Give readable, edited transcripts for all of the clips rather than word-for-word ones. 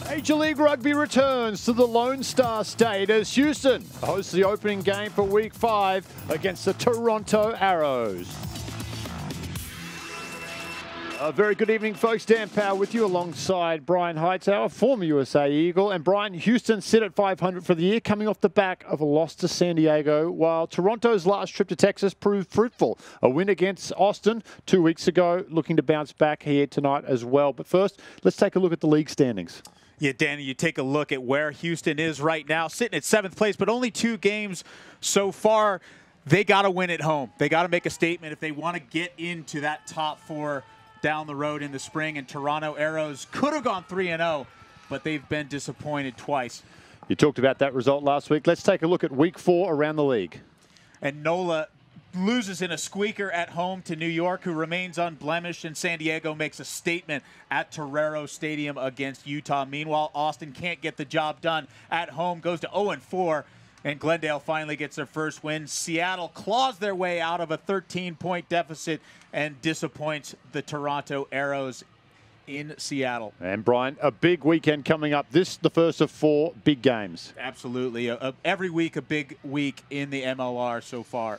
Major League Rugby returns to the Lone Star State as Houston hosts the opening game for Week 5 against the Toronto Arrows. A very good evening, folks. Dan Powell with you alongside Brian Hightower, former USA Eagle. And Brian, Houston sit at 500 for the year, coming off the back of a loss to San Diego, while Toronto's last trip to Texas proved fruitful. A win against Austin 2 weeks ago, looking to bounce back here tonight as well. But first, let's take a look at the league standings. Yeah, Danny, you take a look at where Houston is right now, sitting at 7th place, but only 2 games so far. They got to win at home. They got to make a statement if they want to get into that top 4 down the road in the spring. And Toronto Arrows could have gone 3-0, but they've been disappointed twice. You talked about that result last week. Let's take a look at Week 4 around the league. And NOLA loses in a squeaker at home to New York, who remains unblemished, and San Diego makes a statement at Torero Stadium against Utah. Meanwhile, Austin can't get the job done at home, goes to 0-4, and Glendale finally gets their first win. Seattle claws their way out of a 13-point deficit and disappoints the Toronto Arrows in Seattle. And Brian, a big weekend coming up. This the first of 4 big games. Absolutely. Every week a big week in the MLR so far.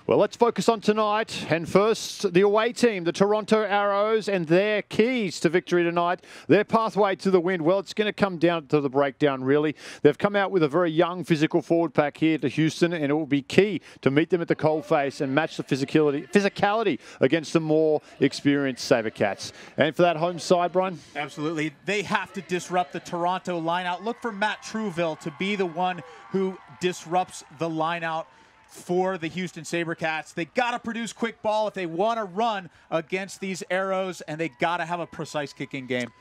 Well, let's focus on tonight. And first, the away team, the Toronto Arrows, and their keys to victory tonight. Their pathway to the win, well, it's going to come down to the breakdown, really. They've come out with a very young physical forward pack here to Houston, and it will be key to meet them at the coalface and match the physicality against the more experienced SaberCats. And for that home side, Brian? Absolutely. They have to disrupt the Toronto lineout. Look for Matt Truville to be the one who disrupts the lineout for the Houston SaberCats. They got to produce quick ball if they want to run against these Arrows, and they got to have a precise kicking game.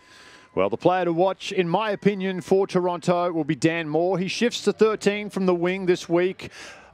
Well, the player to watch, in my opinion, for Toronto will be Dan Moore. He shifts to 13 from the wing this week.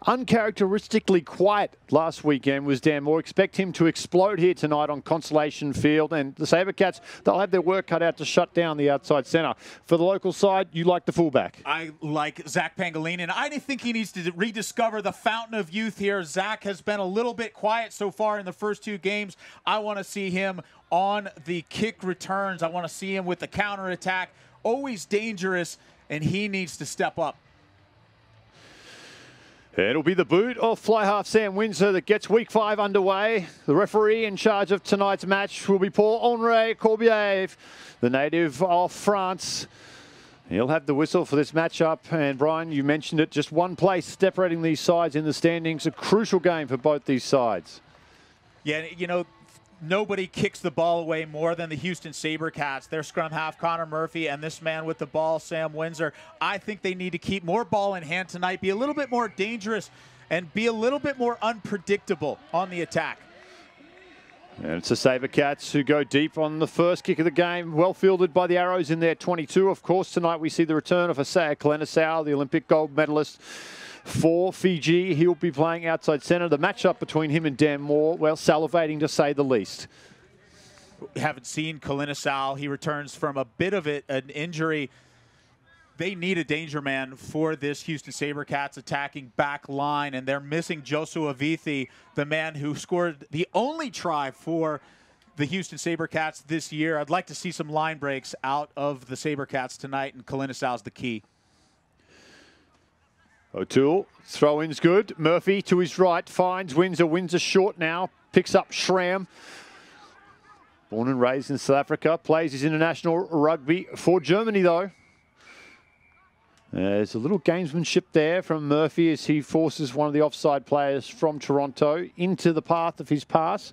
Uncharacteristically quiet last weekend was Dan Moore. Expect him to explode here tonight on Constellation Field. And the SaberCats, they'll have their work cut out to shut down the outside centre. For the local side, you like the fullback. I like Zach Pangolin, and I think he needs to rediscover the fountain of youth here. Zach has been a little bit quiet so far in the first 2 games. I want to see him on the kick returns. I want to see him with the counterattack. Always dangerous, and he needs to step up. It'll be the boot of fly half Sam Windsor that gets Week 5 underway. The referee in charge of tonight's match will be Paul-Henri Corbière, the native of France. He'll have the whistle for this matchup. And Brian, you mentioned it, just one place separating these sides in the standings. A crucial game for both these sides. Yeah, you know, nobody kicks the ball away more than the Houston SaberCats. Their scrum half, Connor Murphy, and this man with the ball, Sam Windsor. I think they need to keep more ball in hand tonight, be a little bit more dangerous, and be a little bit more unpredictable on the attack. And it's the SaberCats who go deep on the first kick of the game. Well fielded by the Arrows in their 22. Of course, tonight we see the return of Asaya Kalenesau, the Olympic gold medalist for Fiji. He'll be playing outside centre. The matchup between him and Dan Moore, well, salivating to say the least. We haven't seen Kalenesau. He returns from a bit of an injury. They need a danger man for this Houston SaberCats attacking back line, and they're missing Joshua Vithi, the man who scored the only try for the Houston SaberCats this year. I'd like to see some line breaks out of the SaberCats tonight, and Kalenesau's the key. O'Toole, throw-in's good. Murphy to his right, finds Windsor. Windsor short now, picks up Schramm. Born and raised in South Africa, plays his international rugby for Germany though. There's a little gamesmanship there from Murphy as he forces one of the offside players from Toronto into the path of his pass.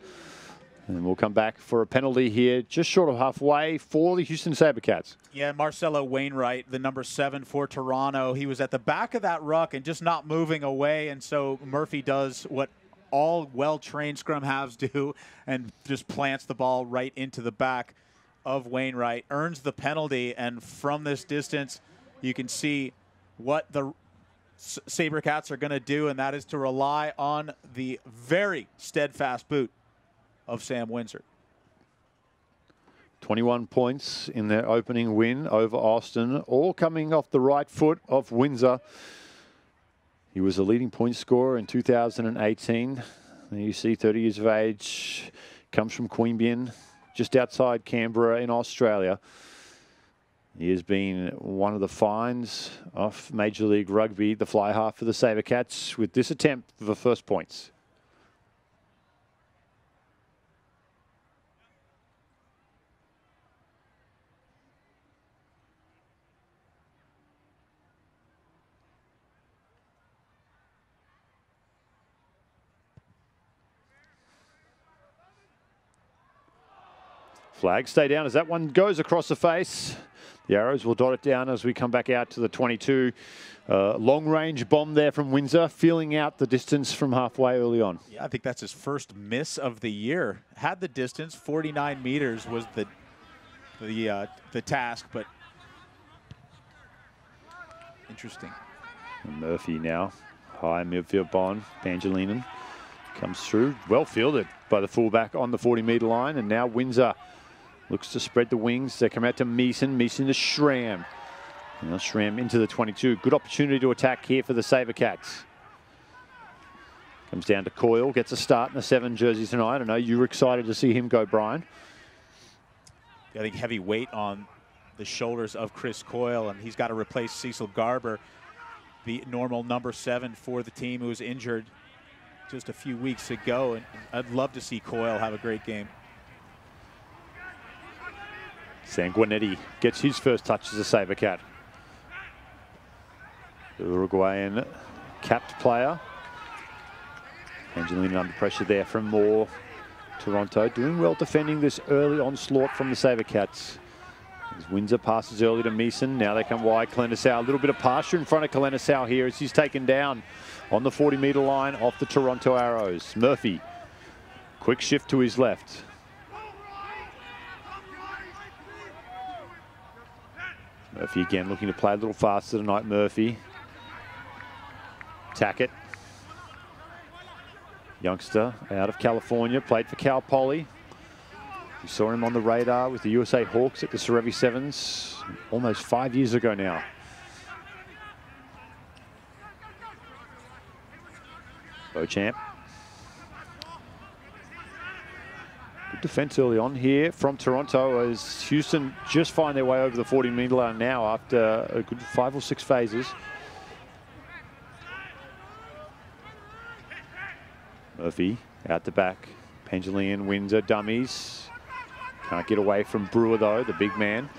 And we'll come back for a penalty here, just short of halfway for the Houston SaberCats. Yeah, Marcelo Wainwright, the number 7 for Toronto. He was at the back of that ruck and just not moving away. And so Murphy does what all well-trained scrum halves do and just plants the ball right into the back of Wainwright. Earns the penalty, and from this distance, you can see what the SaberCats are going to do, and that is to rely on the very steadfast boot of Sam Windsor. 21 points in their opening win over Austin, all coming off the right foot of Windsor. He was a leading point scorer in 2018. And you see 30 years of age, comes from Queanbeyan, just outside Canberra in Australia. He has been one of the finds of Major League Rugby, the fly half for the SaberCats, with this attempt for the first points. Flags stay down as that one goes across the face. The arrows will dot it down as we come back out to the 22. Long range bomb there from Windsor, feeling out the distance from halfway early on. Yeah, I think that's his first miss of the year. Had the distance, 49 meters was the task, but interesting. And Murphy now, high midfield bond. Pangilinan comes through, well fielded by the fullback on the 40-metre line, and now Windsor looks to spread the wings. They come out to Meeson. Meeson to Schramm. Now Schramm into the 22. Good opportunity to attack here for the SaberCats. Comes down to Coyle. Gets a start in the 7 jersey tonight. I know you were excited to see him go, Brian. I think heavy weight on the shoulders of Chris Coyle, and he's got to replace Cecil Garber, the normal number 7 for the team, who was injured just a few weeks ago. And I'd love to see Coyle have a great game. Sanguinetti gets his first touch as a SaberCat. The Uruguayan capped player. Angelina under pressure there from Moore. Toronto doing well defending this early onslaught from the SaberCats. As Windsor passes early to Meeson. Now they come wide. Kalenasau, a little bit of pasture in front of Kalenasau here as he's taken down on the 40-metre line off the Toronto Arrows. Murphy, quick shift to his left. Murphy again looking to play a little faster tonight, Murphy. Tackett. Youngster out of California, played for Cal Poly. We saw him on the radar with the USA Hawks at the Serevi Sevens almost 5 years ago now. Beauchamp. Good defense early on here from Toronto as Houston just find their way over the 40-metre line now after a good 5 or 6 phases. Murphy out the back. Pangilinan, Windsor, dummies. Can't get away from Brewer though, the big man.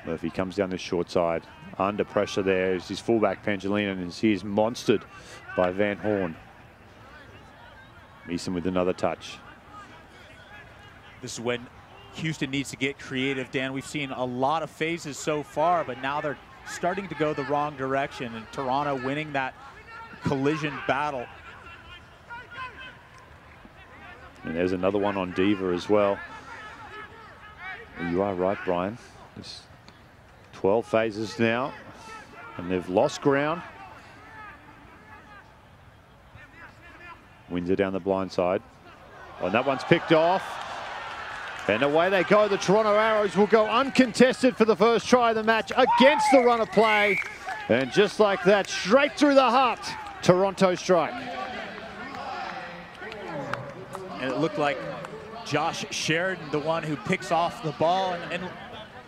Murphy comes down the short side. Under pressure there is his fullback Pangilinan as he is monstered by Van Horn. Meeson with another touch. This is when Houston needs to get creative, Dan. We've seen a lot of phases so far, but now they're starting to go the wrong direction, and Toronto winning that collision battle. And there's another one on Diva as well. You are right, Brian. There's 12 phases now, and they've lost ground. Windsor down the blind side. Oh, and that one's picked off. And away they go. The Toronto Arrows will go uncontested for the first try of the match against the run of play. And just like that, straight through the heart, Toronto strike. And it looked like Josh Sheridan, the one who picks off the ball, and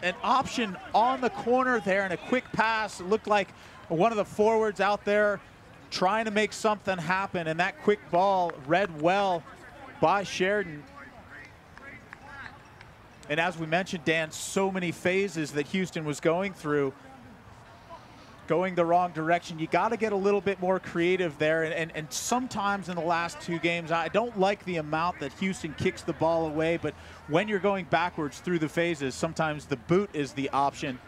an option on the corner there and a quick pass. It looked like one of the forwards out there trying to make something happen, and that quick ball read well by Sheridan. And as we mentioned, Dan, so many phases that Houston was going through, going the wrong direction. You got to get a little bit more creative there, and sometimes in the last 2 games, I don't like the amount that Houston kicks the ball away, but when you're going backwards through the phases, sometimes the boot is the option.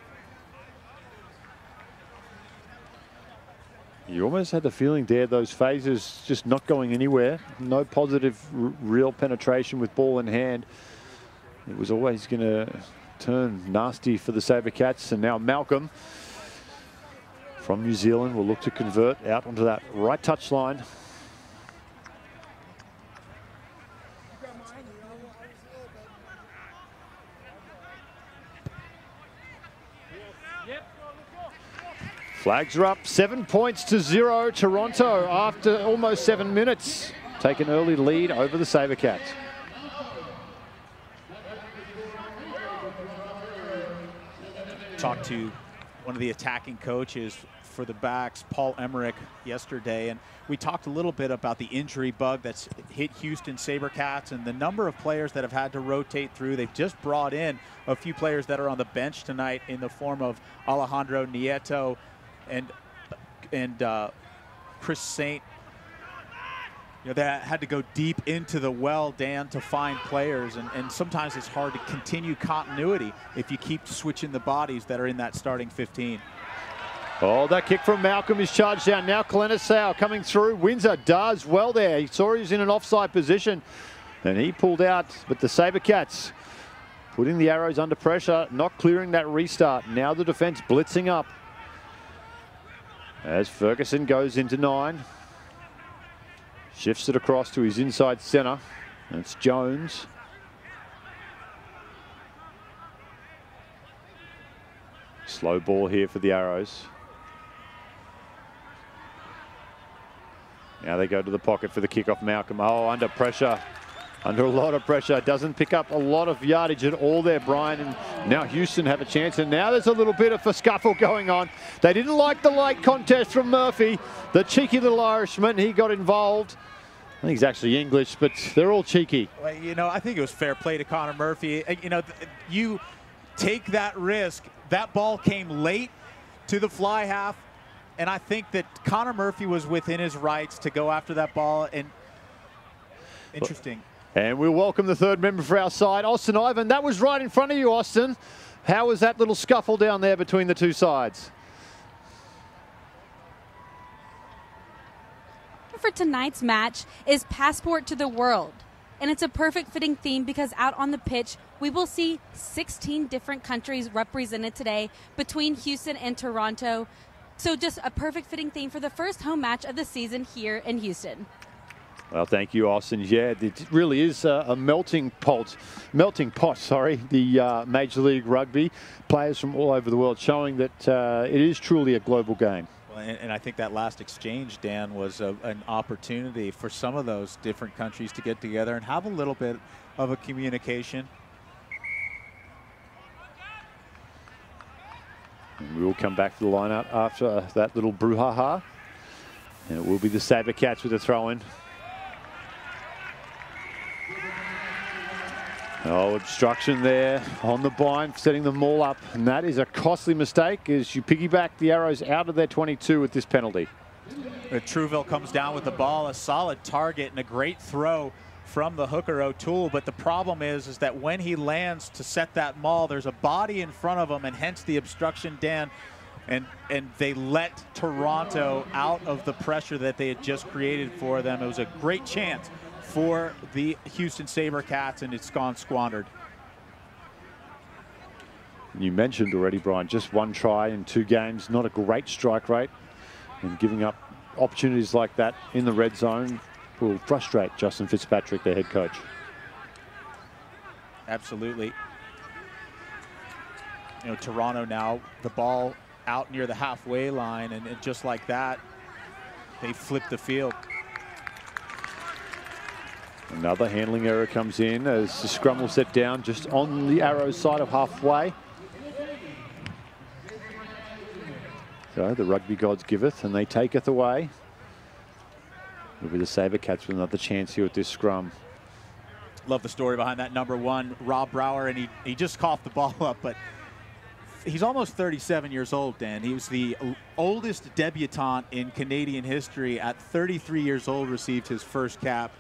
You almost had the feeling there, those phases just not going anywhere. No positive, real penetration with ball in hand. It was always going to turn nasty for the SaberCats. And now Malcolm from New Zealand will look to convert out onto that right touch line. Flags are up, 7 points to 0. Toronto, after almost 7 minutes, take an early lead over the SaberCats. talked to one of the attacking coaches for the backs, Paul Emmerich, yesterday, and we talked a little bit about the injury bug that's hit Houston SaberCats and the number of players that have had to rotate through. They've just brought in a few players that are on the bench tonight in the form of Alejandro Nieto and Chris Saint. You know, that had to go deep into the well, Dan, to find players, and sometimes it's hard to continue continuity if you keep switching the bodies that are in that starting 15. Oh, that kick from Malcolm is charged down. Now Kalenisau coming through. Windsor does well there. He saw he was in an offside position and he pulled out, but the SaberCats putting the Arrows under pressure, not clearing that restart. Now the defense blitzing up as Ferguson goes into 9. Shifts it across to his inside center. That's Jones. Slow ball here for the Arrows. Now they go to the pocket for the kickoff. Malcolm, oh, under pressure. Under a lot of pressure. Doesn't pick up a lot of yardage at all there, Brian. And now Houston have a chance. And now there's a little bit of a scuffle going on. They didn't like the late contest from Murphy. The cheeky little Irishman, he got involved. I think he's actually English, but they're all cheeky. Well, you know, I think it was fair play to Connor Murphy. You know, you take that risk. That ball came late to the fly half. And I think that Connor Murphy was within his rights to go after that ball. And interesting. And we'll welcome the third member for our side, Austin Ivan. That was right in front of you, Austin. How was that little scuffle down there between the two sides? For tonight's match is Passport to the World. And it's a perfect fitting theme because out on the pitch, we will see 16 different countries represented today between Houston and Toronto. So just a perfect fitting theme for the first home match of the season here in Houston. Well, thank you, Austin. Yeah, it really is a melting pot, the Major League Rugby. Players from all over the world showing that it is truly a global game. Well, and I think that last exchange, Dan, was an opportunity for some of those different countries to get together and have a little bit of a communication. And we will come back to the lineup after that little brouhaha. And it will be the SaberCats with a throw-in. Oh, obstruction there on the bind, setting them all up. And that is a costly mistake as you piggyback the Arrows out of their 22 with this penalty. Trouville comes down with the ball, a solid target and a great throw from the hooker O'Toole, but the problem is that when he lands to set that maul, there's a body in front of him, and hence the obstruction, Dan, and they let Toronto out of the pressure that they had just created for them. It was a great chance for the Houston SaberCats, and it's gone squandered. You mentioned already, Brian, just one try in 2 games, not a great strike rate, and giving up opportunities like that in the red zone will frustrate Justin Fitzpatrick, their head coach. Absolutely. You know, Toronto now, the ball out near the halfway line, and just like that, they flip the field. Another handling error comes in as the scrum will set down just on the Arrows side of halfway. So the rugby gods giveth and they taketh away. It'll be the SaberCats with another chance here at this scrum. Love the story behind that number 1, Rob Brower, and he just coughed the ball up, but he's almost 37 years old, Dan. He was the oldest debutant in Canadian history. At 33 years old, received his first cap.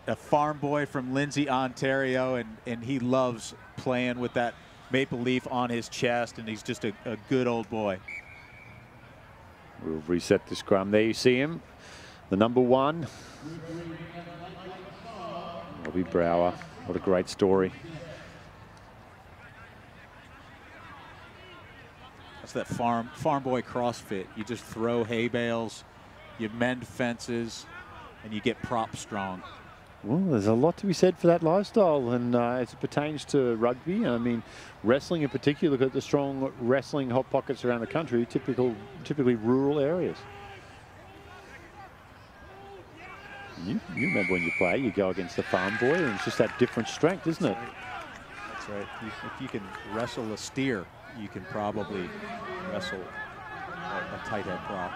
A farm boy from Lindsay, Ontario, and he loves playing with that maple leaf on his chest, and he's just a good old boy. We'll reset the scrum. There you see him, the number 1. Robbie Brower, what a great story. That's that farm boy CrossFit. You just throw hay bales, you mend fences, and you get prop strong. Well, there's a lot to be said for that lifestyle, and as it pertains to rugby, I mean, wrestling in particular. Look at the strong wrestling hot pockets around the country, typically rural areas. You remember when you play, you go against the farm boy, and it's just that different strength, isn't it? That's That's right. If you can wrestle a steer, you can probably wrestle a tight head prop.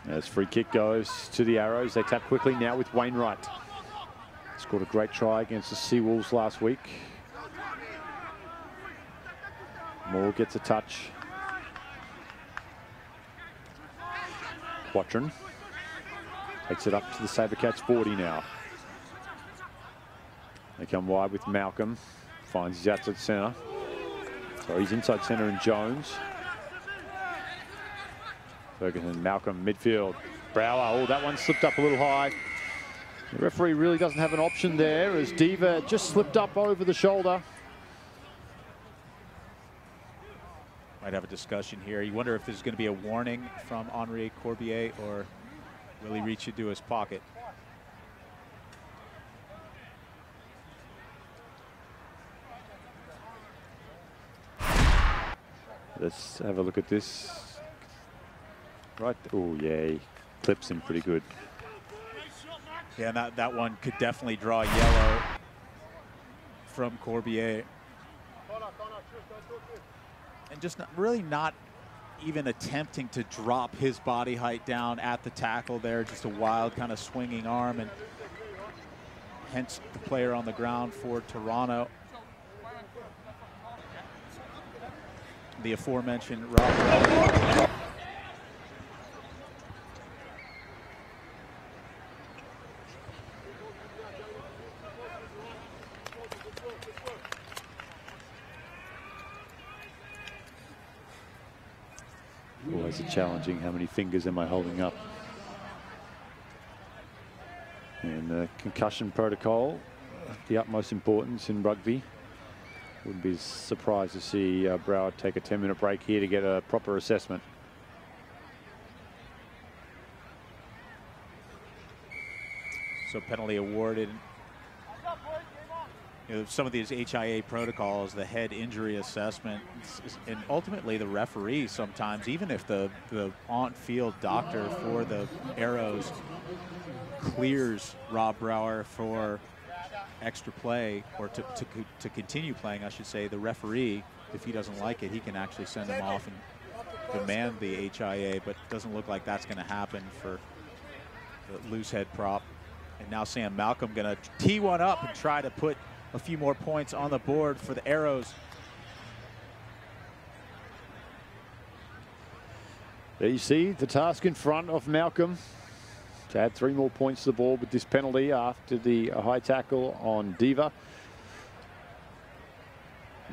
As free kick goes to the Arrows, they tap quickly now with Wainwright. Scored a great try against the Seawolves last week. Moore gets a touch. Quatrin takes it up to the SaberCats 40 now. They come wide with Malcolm. Finds his outside centre. So he's inside centre and Jones. Ferguson, Malcolm, midfield. Brower, oh, that one slipped up a little high. The referee really doesn't have an option there as Diva just slipped up over the shoulder. Might have a discussion here. You wonder if there's going to be a warning from Henri Corbier, or will he reach into his pocket? Let's have a look at this. Right, oh yeah, he clips him pretty good. Yeah, that one could definitely draw yellow from Corbier. And just really not even attempting to drop his body height down at the tackle there. Just a wild kind of swinging arm, and hence the player on the ground for Toronto. The aforementioned Rob. Always a challenging, how many fingers am I holding up? And the concussion protocol, the utmost importance in rugby. Wouldn't be surprised to see Broward take a 10-minute break here to get a proper assessment. So penalty awarded. You know, some of these HIA protocols, the head injury assessment, and ultimately the referee sometimes, even if the on-field doctor for the Arrows clears Rob Brower for extra play, or to continue playing, I should say, the referee, if he doesn't like it, he can actually send him off and demand the HIA, but it doesn't look like that's going to happen for the loose head prop. And now Sam Malcolm going to tee one up and try to put a few more points on the board for the Arrows. There you see the task in front of Malcolm to add 3 more points to the board with this penalty after the high tackle on Diva.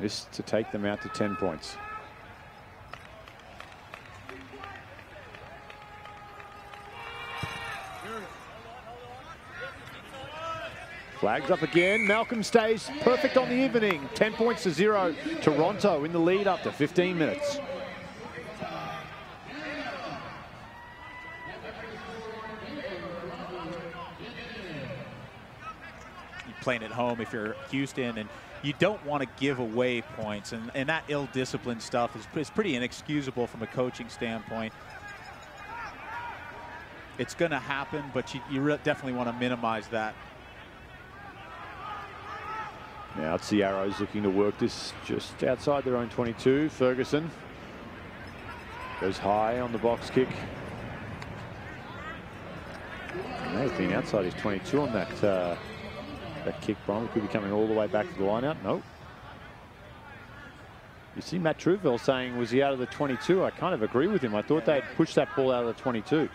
This to take them out to 10 points. Flags up again. Malcolm stays perfect on the evening. 10 points to 0. Toronto in the lead after 15 minutes. Playing at home if you're Houston, and you don't want to give away points, and that ill-disciplined stuff is pretty inexcusable from a coaching standpoint. It's going to happen, but you definitely want to minimize that. Now it's the Arrows looking to work this just outside their own 22. Ferguson goes high on the box kick. They've been outside his 22 on that that kick, Brian. Could be coming all the way back to the line out. Nope. You see Matt Truville saying, was he out of the 22? I kind of agree with him. I thought they'd pushed that ball out of the 22.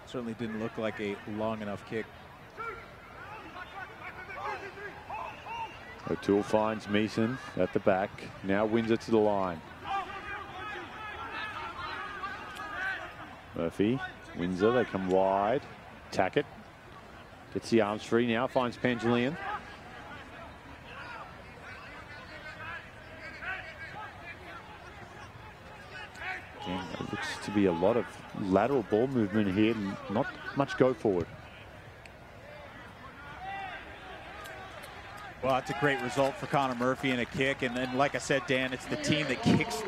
Certainly didn't look like a long enough kick. O'Toole finds Meeson at the back. Now Windsor to the line. Murphy, Windsor, they come wide. Tackett gets the arms free now, finds Pangelian. Again, it looks to be a lot of lateral ball movement here, not much go forward. Well, it's a great result for Connor Murphy in a kick, and like I said, Dan, it's the team that kicks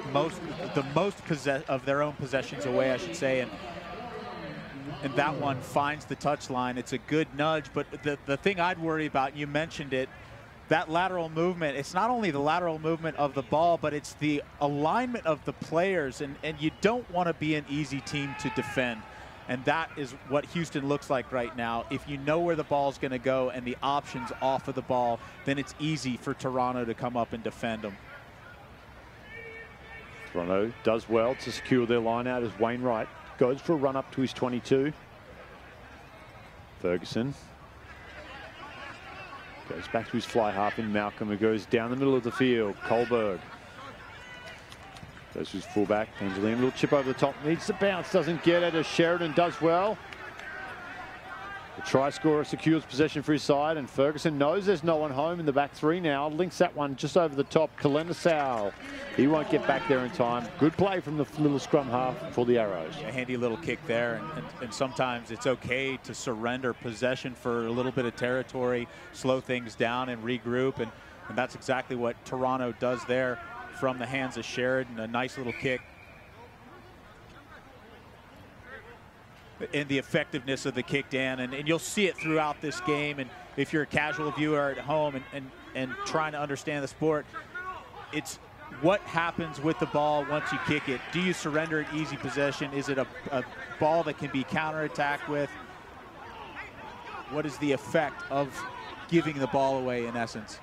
the most of their own possessions away, I should say, and that one finds the touch line. It's a good nudge, but the thing I'd worry about, you mentioned it, that lateral movement, it's not only the lateral movement of the ball, but it's the alignment of the players, and you don't want to be an easy team to defend. And that is what Houston looks like right now. If you know where the ball's going to go and the options off of the ball, then it's easy for Toronto to come up and defend them. Toronto does well to secure their line out as Wainwright goes for a run up to his 22. Ferguson goes back to his fly half in Malcolm, who goes down the middle of the field. Kohlberg goes to his fullback. Angelina, little chip over the top, needs the bounce, doesn't get it as Sheridan does well. The try scorer secures possession for his side, and Ferguson knows there's no one home in the back three now. Links that one just over the top. Kalenisau, he won't get back there in time. Good play from the little scrum half for the Arrows. A handy little kick there, and sometimes it's okay to surrender possession for a little bit of territory, slow things down and regroup, and that's exactly what Toronto does there from the hands of Sheridan. A nice little kick. And the effectiveness of the kick, Dan, and you'll see it throughout this game. And if you're a casual viewer at home and trying to understand the sport, it's what happens with the ball once you kick it. Do you surrender an easy possession? Is it a ball that can be counterattacked with? What is the effect of giving the ball away in essence?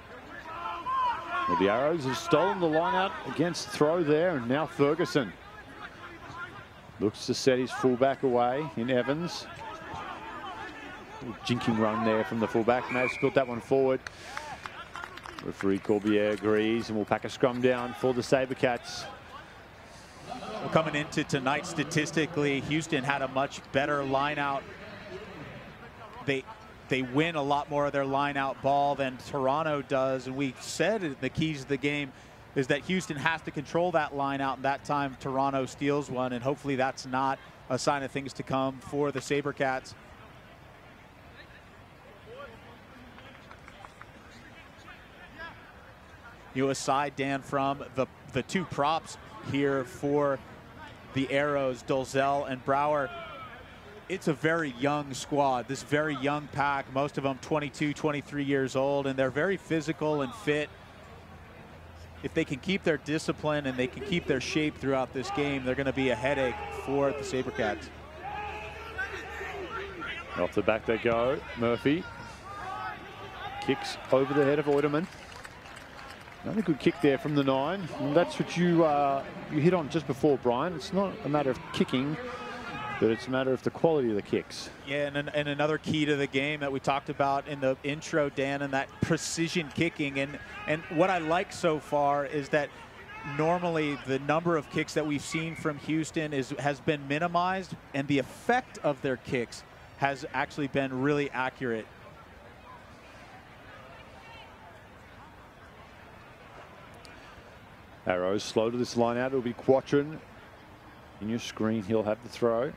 Well, the Arrows have stolen the line out against throw there, and now Ferguson looks to set his fullback away in Evans. Jinking run there from the fullback. May have spilled that one forward. Referee Corbiere agrees, and we'll pack a scrum down for the SaberCats. Well, coming into tonight, statistically, Houston had a much better line out. They win a lot more of their line out ball than Toronto does, and we said the keys of the game is that Houston has to control that line out, and that time Toronto steals one, and hopefully that's not a sign of things to come for the SaberCats. You know, aside, Dan, from the two props here for the Arrows, Dolzell and Brower, it's a very young squad, this very young pack, most of them 22, 23 years old, and they're very physical and fit. If they can keep their discipline and they can keep their shape throughout this game, they're going to be a headache for the SaberCats. Off the back they go. Murphy kicks over the head of Oiterman. Another good kick there from the 9. And that's what you hit on just before, Brian. It's not a matter of kicking, but it's a matter of the quality of the kicks. Yeah, and another key to the game that we talked about in the intro, Dan, and that precision kicking. And what I like so far is that normally the number of kicks that we've seen from Houston has been minimized, and the effect of their kicks has actually been really accurate. Arrows slow to this line out. It'll be Quatrin. In your screen, he'll have the throw.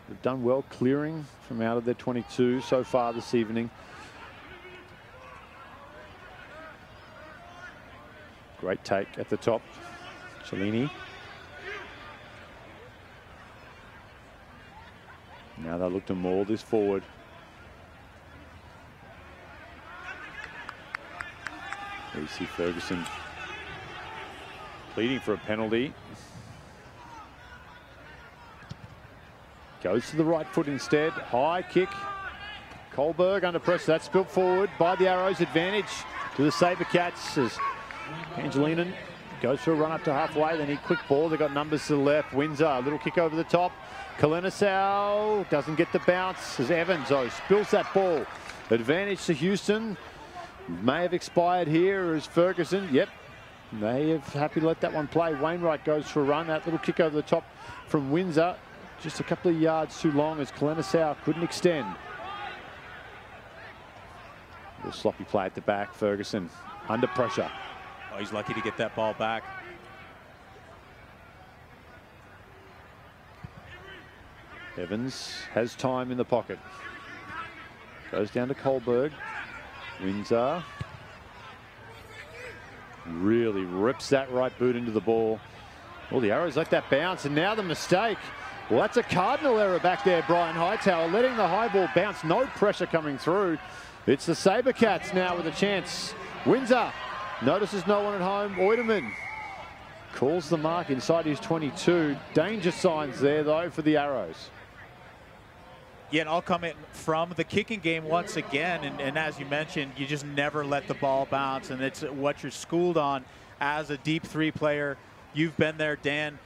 They've done well clearing from out of their 22 so far this evening. Great take at the top. Cellini. Now they'll look to maul this forward. There you see Ferguson pleading for a penalty. Goes to the right foot instead. High kick. Kohlberg under pressure. That's spilt forward by the Arrows. Advantage to the SaberCats as Angelina goes for a run up to halfway. They need quick ball. They've got numbers to the left. Windsor, a little kick over the top. Kalenisau doesn't get the bounce as Evans spills that ball. Advantage to Houston. May have expired here as Ferguson. Yep. They have happy to let that one play. Wainwright goes for a run. That little kick over the top from Windsor. Just a couple of yards too long as Kalenisau couldn't extend. A little sloppy play at the back. Ferguson under pressure. Oh, he's lucky to get that ball back. Evans has time in the pocket. Goes down to Kohlberg. Windsor really rips that right boot into the ball. Well, the Arrows let that bounce, and now the mistake. Well, that's a cardinal error back there, Brian Hightower, letting the high ball bounce, no pressure coming through. It's the SaberCats now with a chance. Windsor notices no one at home. Oiderman calls the mark inside his 22. Danger signs there, though, for the Arrows. Yeah, and I'll come in from the kicking game once again, and as you mentioned, you just never let the ball bounce, and it's what you're schooled on as a deep three player. You've been there, Dan.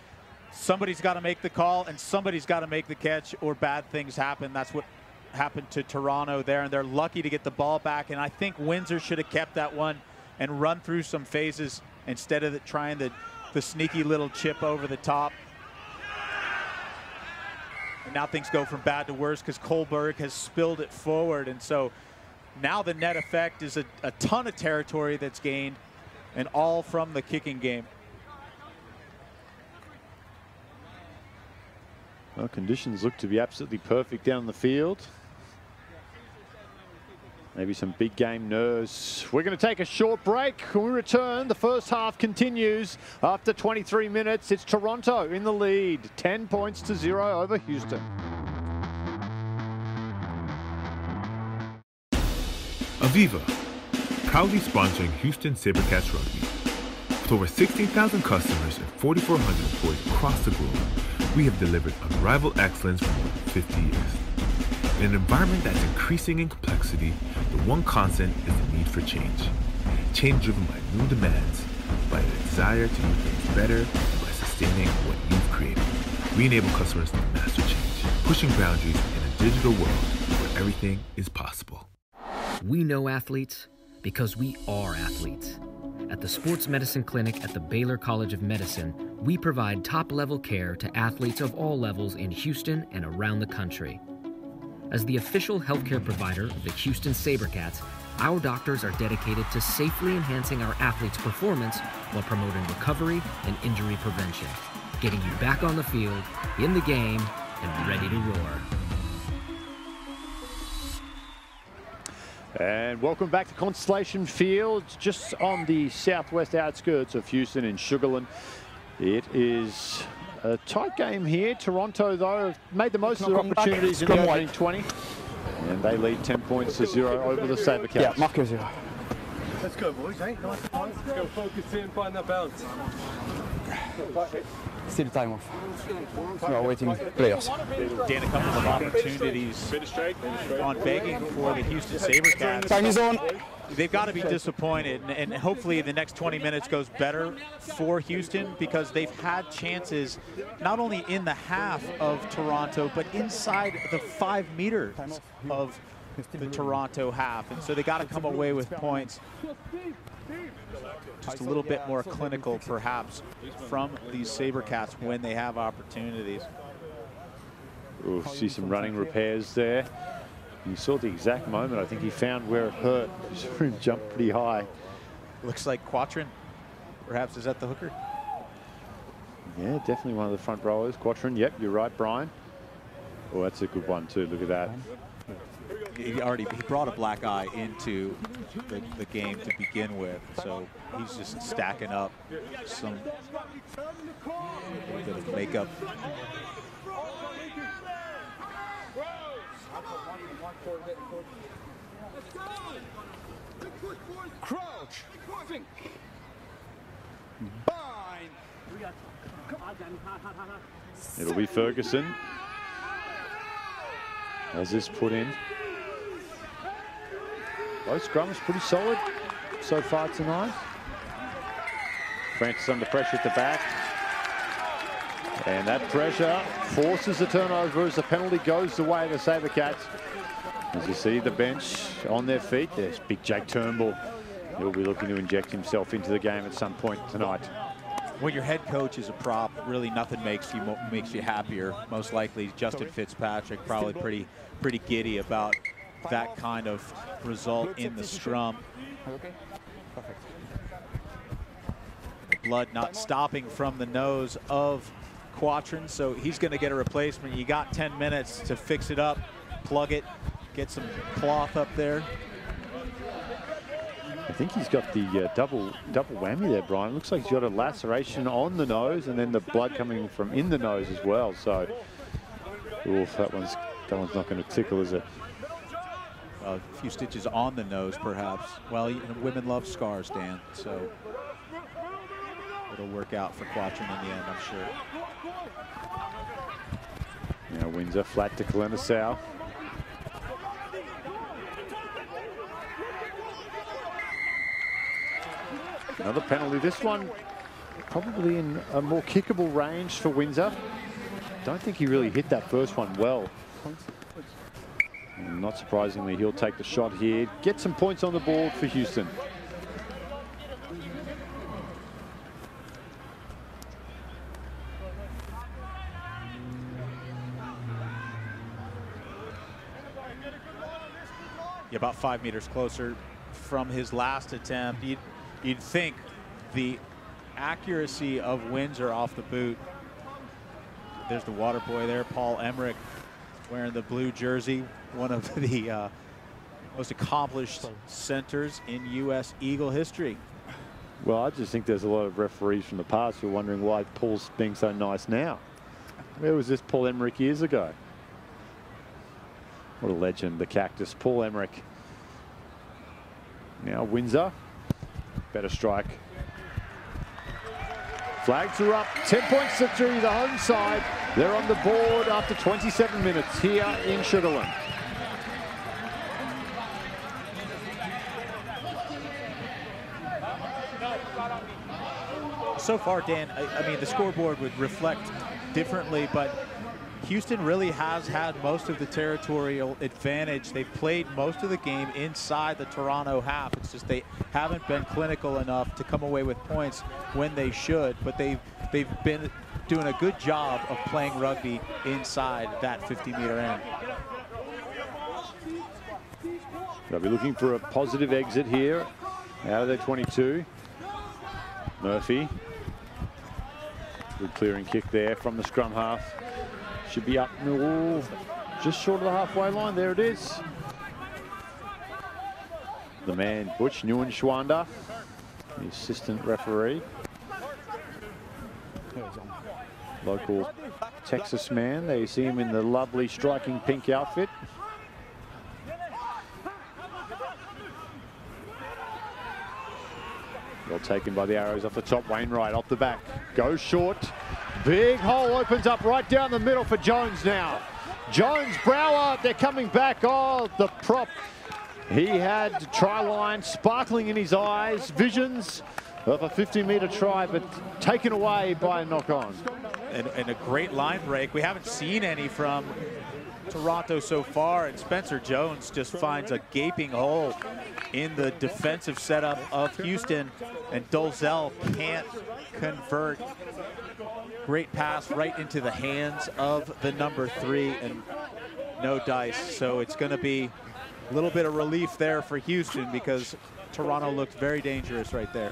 Somebody's got to make the call, and somebody's got to make the catch, or bad things happen. That's what happened to Toronto there, and they're lucky to get the ball back, and I think Windsor should have kept that one and run through some phases instead of trying the sneaky little chip over the top. And now things go from bad to worse because Kohlberg has spilled it forward. And so now the net effect is a ton of territory that's gained, and all from the kicking game. Well, conditions look to be absolutely perfect down the field. Maybe some big game nerves. We're going to take a short break. When we return, the first half continues. After 23 minutes, it's Toronto in the lead. 10 points to 0 over Houston. Aviva, proudly sponsoring Houston SaberCats Rugby. With over 16,000 customers and 4,400 employees across the globe, we have delivered unrivaled excellence for more than 50 years. In an environment that's increasing in complexity, the one constant is the need for change. Change driven by new demands, by the desire to do things better, and by sustaining what you've created. We enable customers to master change, pushing boundaries in a digital world where everything is possible. We know athletes because we are athletes. At the Sports Medicine Clinic at the Baylor College of Medicine, we provide top-level care to athletes of all levels in Houston and around the country. As the official healthcare provider of the Houston SaberCats, our doctors are dedicated to safely enhancing our athletes' performance while promoting recovery and injury prevention, getting you back on the field, in the game, and ready to roar. And welcome back to Constellation Field, just on the southwest outskirts of Houston in Sugarland. It is a tight game here. Toronto, though, have made the most of their opportunities in the opening 20. And they lead 10 points to 0 over the SaberCats. Yeah, marker 0. Let's go, boys, eh? Nice. Let's go focus in, find that balance. Still time off. We are waiting players. Dan, a couple of opportunities on begging for the Houston SaberCats. Time is on. They've got to be disappointed, and hopefully the next 20 minutes goes better for Houston, because they've had chances not only in the half of Toronto, but inside the 5 meters of the Toronto half, and so they got to come away with points. Just a little bit more clinical, perhaps, from these SaberCats when they have opportunities. We'll see some running repairs there. You saw the exact moment. I think he found where it hurt. You saw him jump pretty high. Looks like Quatrin, perhaps, is that the hooker? Yeah, definitely one of the front rowers. Quatrin, yep, you're right, Brian. Oh, that's a good one too. Look at that. He brought a black eye into the game to begin with, so he's just stacking up some bit of makeup. Crouch. Think. Bind. It'll be Ferguson as this put in. Both scrums pretty solid so far tonight. Francis under pressure at the back. And that pressure forces the turnover as the penalty goes the way of the SaberCats. As you see the bench on their feet, there's big Jake Turnbull. He'll be looking to inject himself into the game at some point tonight. When your head coach is a prop, really nothing makes you happier. Most likely Justin Fitzpatrick, probably pretty giddy about that kind of result in the scrum. Okay, perfect. Blood not stopping from the nose of Quatrin, so he's going to get a replacement. You got 10 minutes to fix it up, plug it, get some cloth up there. I think he's got the double whammy there, Brian. Looks like he's got a laceration on the nose and then the blood coming from in the nose as well. So, oof, that one's not going to tickle, is it? A few stitches on the nose, perhaps. Well, you know, women love scars, Dan, so it'll work out for Quatrin in the end, I'm sure. Now Windsor flat to Kalenasau. Another penalty. This one probably in a more kickable range for Windsor. Don't think he really hit that first one well. And not surprisingly, he'll take the shot here. Get some points on the board for Houston. Yeah, about 5 meters closer from his last attempt. You'd think the accuracy of Windsor off the boot. There's the water boy there, Paul Emmerich, wearing the blue jersey, one of the most accomplished centers in U.S. Eagle history. Well, I just think there's a lot of referees from the past who are wondering why Paul's being so nice now. Where was this Paul Emmerich years ago? What a legend, the Cactus, Paul Emmerich. Now Windsor, better strike. Flags are up, 10 points to 3, the home side. They're on the board after 27 minutes here in Sugar Land. So far, Dan, I mean, the scoreboard would reflect differently, but Houston really has had most of the territorial advantage. They've played most of the game inside the Toronto half. It's just they haven't been clinical enough to come away with points when they should, but they've been doing a good job of playing rugby inside that 50-meter end. They'll be looking for a positive exit here out of their 22. Murphy. Good clearing kick there from the scrum half. Should be up, oh, just short of the halfway line. There it is. The man, Butch Nguyen-Schwander, the assistant referee. Local Texas man. There you see him in the lovely striking pink outfit. Well taken by the Arrows off the top. Wainwright off the back. Goes short. Big hole opens up right down the middle for Jones now. Jones, Brower, they're coming back. Oh, the prop. He had try line sparkling in his eyes. Visions of a 50-meter try, but taken away by a knock-on. And a great line break. We haven't seen any from Toronto so far, and Spencer Jones just finds a gaping hole in the defensive setup of Houston, and Dolezal can't convert. Great pass right into the hands of the number 3, and no dice. So it's going to be a little bit of relief there for Houston because Toronto looked very dangerous right there.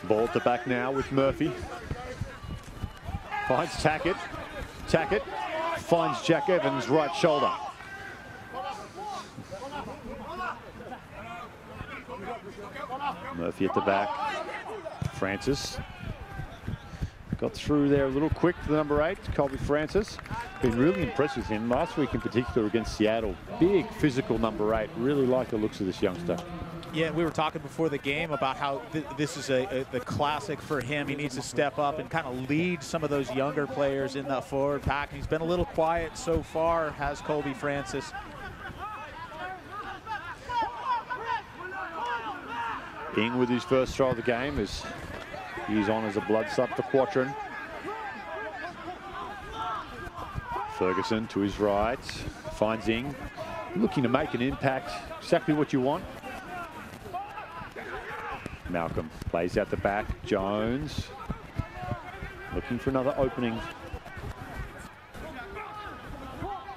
Ball at the back now with Murphy. Finds Tackett. Tackett finds Jack Evans' right shoulder. Murphy at the back. Francis got through there a little quick for the number 8, Colby Francis. Been really impressed with him last week in particular against Seattle. Big physical number 8. Really like the looks of this youngster. Yeah, we were talking before the game about how this is the classic for him. He needs to step up and kind of lead some of those younger players in the forward pack. He's been a little quiet so far, has Colby Francis. Ing with his first throw of the game as he's on as a blood suck for Quatrin. Ferguson to his right, finds Ing, looking to make an impact, exactly what you want. Malcolm plays out the back. Jones looking for another opening.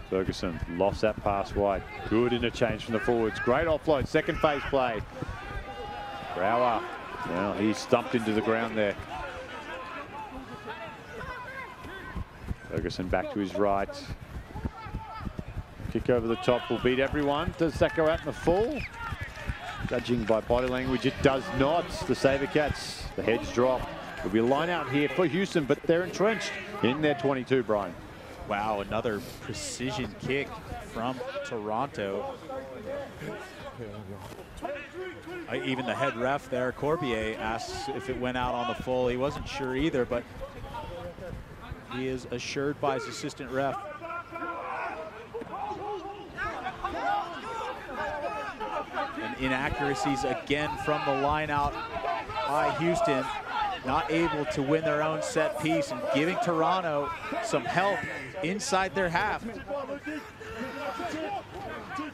Ferguson lost that pass wide. Good interchange from the forwards. Great offload. Second phase play. Brower. Well, he's stumped into the ground there. Ferguson back to his right. Kick over the top will beat everyone. Does that go out in the full? Judging by body language, it does not. The SaberCats, the heads drop. There'll be a line out here for Houston, but they're entrenched in their 22, Brian. Wow, another precision kick from Toronto. Even the head ref there, Corbier, asks if it went out on the full. He wasn't sure either, but he is assured by his assistant ref. And inaccuracies again from the line out by Houston. Not able to win their own set piece and giving Toronto some help inside their half.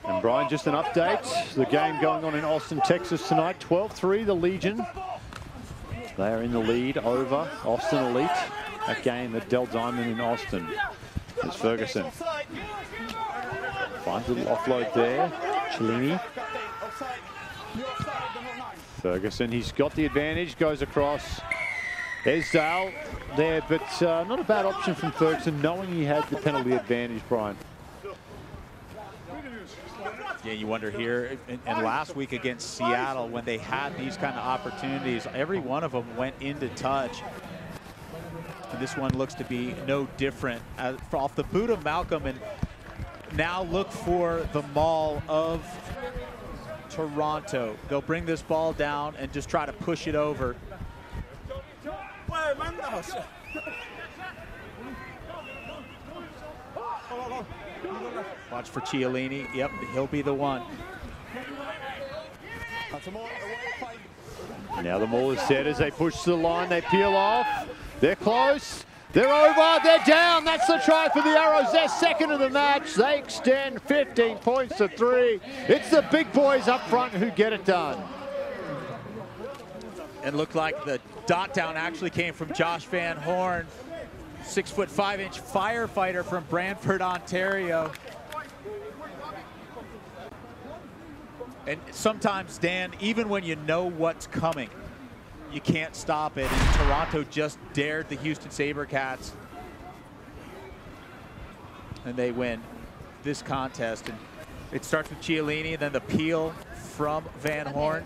And Brian, just an update. The game going on in Austin, Texas tonight. 12-3, the Legion. They are in the lead over Austin Elite. That game at Dell Diamond in Austin. There's Ferguson. Finds a little offload there. Cellini. Ferguson, he's got the advantage, goes across. Esdale there, but not a bad option from Ferguson, knowing he had the penalty advantage, Brian. Yeah, you wonder here, and last week against Seattle, when they had these kind of opportunities, every one of them went into touch. And this one looks to be no different. Off the boot of Malcolm, and now look for the maul of Toronto. They'll bring this ball down and just try to push it over. Watch for Chiellini. Yep, he'll be the one. Now the maul is set as they push to the line. They peel off. They're close. They're over. They're down. That's the try for the Arrows. They're second of the match. They extend 15 points to 3. It's the big boys up front who get it done. And looked like the dot down actually came from Josh Van Horn, 6'5" firefighter from Brantford, Ontario. And sometimes, Dan, even when you know what's coming, you can't stop it. And Toronto just dared the Houston SaberCats. And they win this contest. And it starts with Chiellini, then the peel from Van Horn.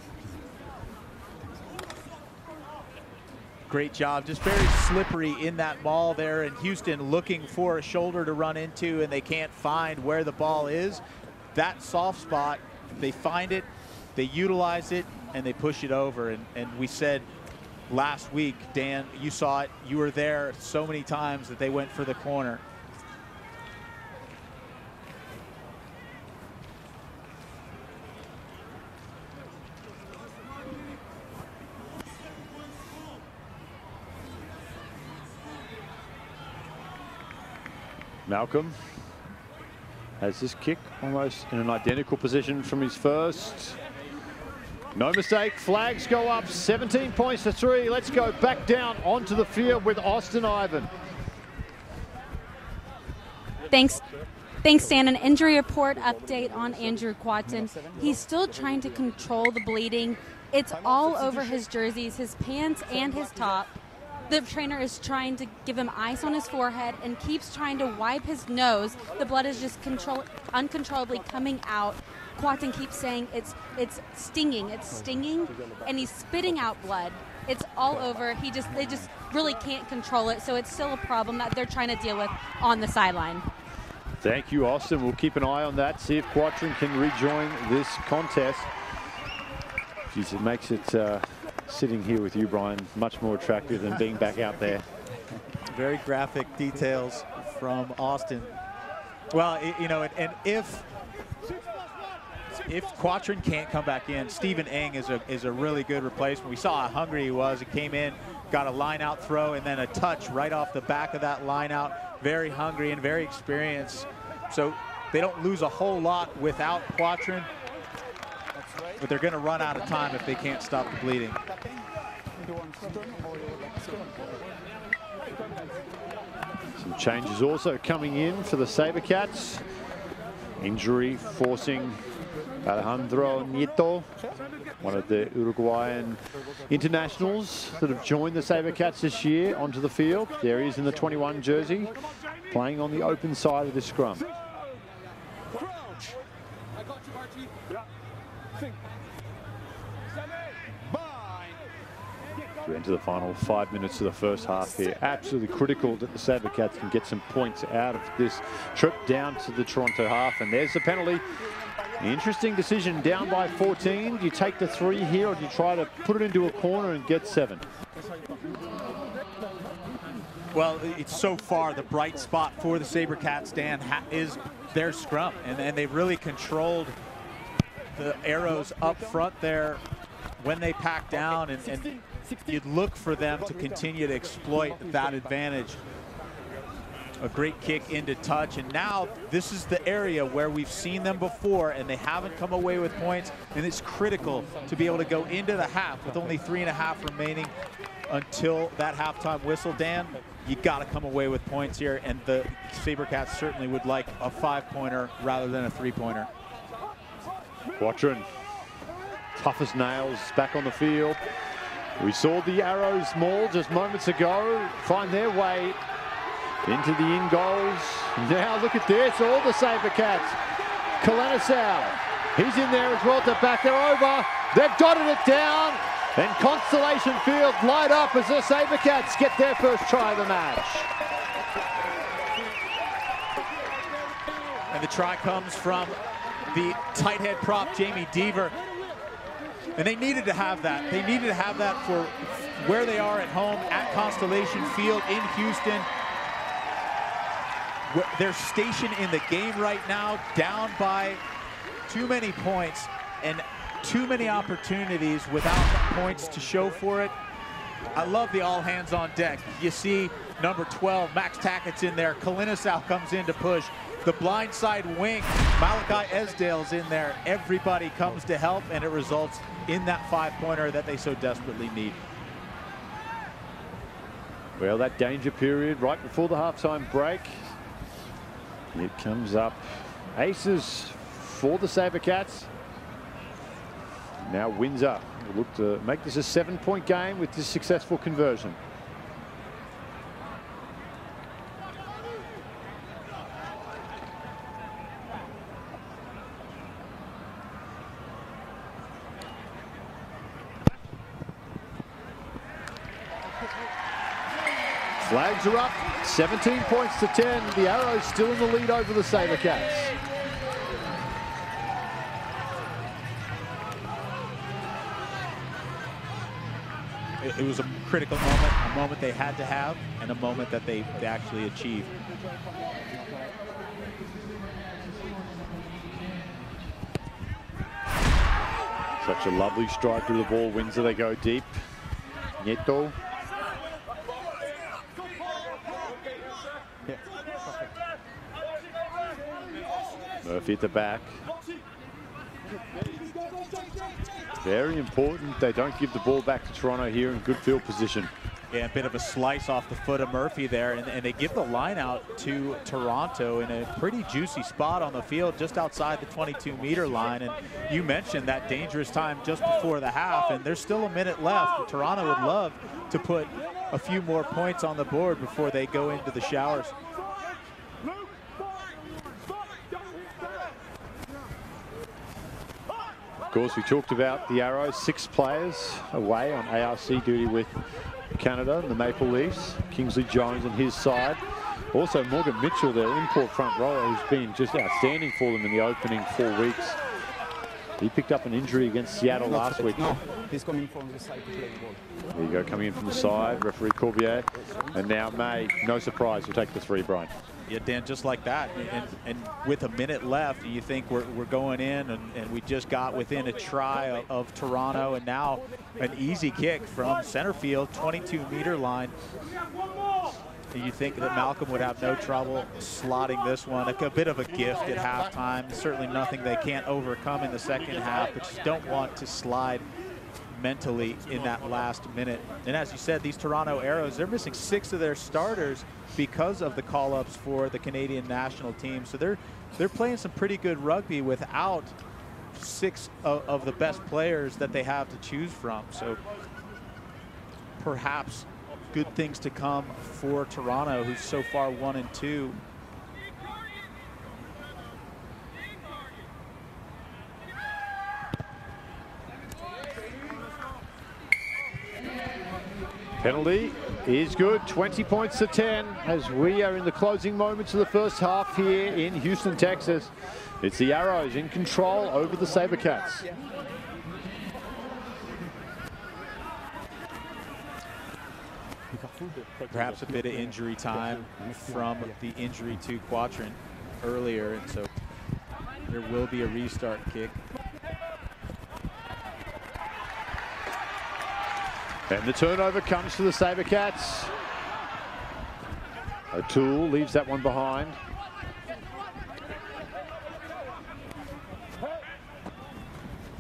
Great job, just very slippery in that ball there, and Houston looking for a shoulder to run into, and they can't find where the ball is. That soft spot, they find it, they utilize it, and they push it over. And we said last week, Dan, you saw it, you were there so many times that they went for the corner. Malcolm has his kick almost in an identical position from his first. No mistake, flags go up, 17 points to 3. Let's go back down onto the field with Austin Ivan. Thanks, Dan. An injury report update on Andrew Quatin. He's still trying to control the bleeding. It's all over his jerseys, his pants, and his top. The trainer is trying to give him ice on his forehead and keeps trying to wipe his nose. The blood is just uncontrollably coming out. Quatin keeps saying it's stinging, and he's spitting out blood. It's all over. They just really can't control it, so it's still a problem that they're trying to deal with on the sideline. Thank you, Austin. We'll keep an eye on that, see if Quatin can rejoin this contest. Geez, it makes it sitting here with you, Brian, much more attractive than being back out there. Very graphic details from Austin. Well, you know, and if Quatin can't come back in, Stephen Eng is a really good replacement. We saw how hungry he was. He came in, got a line-out throw, and then a touch right off the back of that line-out. Very hungry and very experienced. So they don't lose a whole lot without Quatin, but they're going to run out of time if they can't stop the bleeding. Some changes also coming in for the SaberCats. Injury forcing Alejandro Nieto, one of the Uruguayan internationals that have joined the SaberCats this year, onto the field. There he is in the 21 jersey, playing on the open side of the scrum. To enter the final 5 minutes of the first half here. Absolutely critical that the SaberCats can get some points out of this trip down to the Toronto half. And there's the penalty. Interesting decision, down by 14. Do you take the 3 here, or do you try to put it into a corner and get 7? Well, it's so far the bright spot for the SaberCats, Dan, is their scrum. And they've really controlled the arrows up front there when they pack down, and you'd look for them to continue to exploit that advantage. A great kick into touch, and now this is the area where we've seen them before and they haven't come away with points, and it's critical to be able to go into the half with only 3.5 remaining until that halftime whistle. Dan, you got to come away with points here, and the SaberCats certainly would like a 5-pointer rather than a 3-pointer. Quatrin, tough as nails, back on the field. We saw the Arrows maul just moments ago find their way into the in goals. Now look at this, all the SaberCats. Kalenisau, he's in there as well to back. They're over, they've dotted it down, and Constellation Field light up as the SaberCats get their first try of the match. And the try comes from the tight head prop, Jamie Deaver. And they needed to have that. They needed to have that for where they are at home at Constellation Field in Houston. They're stationed in the game right now, down by too many points and too many opportunities without points to show for it. I love the all hands on deck. You see number 12, Max Tackett's in there. Kalenisau comes in to push. The blind side wing, Malachi Esdale's in there. Everybody comes to help, and it results in that 5-pointer that they so desperately need. Well, that danger period right before the halftime break, it comes up. Aces for the SaberCats. Now Windsor will look to make this a 7-point game with this successful conversion. Flags are up, 17 points to 10. The Arrows still in the lead over the SaberCats. It was a critical moment, a moment they had to have, and a moment that they actually achieved. Such a lovely strike through the ball. Windsor, they go deep. Nieto. Murphy at the back. Very important they don't give the ball back to Toronto here in good field position. Yeah, a bit of a slice off the foot of Murphy there, and they give the line out to Toronto in a pretty juicy spot on the field just outside the 22-meter line. And you mentioned that dangerous time just before the half, and there's still a minute left. Toronto would love to put a few more points on the board before they go into the showers. Of course, we talked about the Arrows, 6 players away on ARC duty with Canada and the Maple Leafs. Kingsley Jones on his side. Also Morgan Mitchell, their import front rower, who's been just outstanding for them in the opening 4 weeks. He picked up an injury against Seattle last week. No, he's coming from the side to play the ball. There you go, coming in from the side, referee Corbier. And now May, no surprise, will take the 3, Brian. Yeah, Dan, just like that. And with a minute left, you think we're going in, and we just got within a try of Toronto, and now an easy kick from center field, 22-meter line. You think that Malcolm would have no trouble slotting this one. A bit of a gift at halftime. Certainly nothing they can't overcome in the second half, but just don't want to slide mentally in that last minute. And as you said, these Toronto Arrows, they're missing 6 of their starters because of the call-ups for the Canadian national team. So they're playing some pretty good rugby without 6 of the best players that they have to choose from. So perhaps good things to come for Toronto, who's so far 1-2. Penalty is good. 20 points to 10 as we are in the closing moments of the first half here in Houston, Texas. It's the Arrows in control over the SaberCats. Perhaps a bit of injury time from the injury to Quadrant earlier, and so there will be a restart kick. And the turnover comes to the SaberCats. O'Toole leaves that one behind.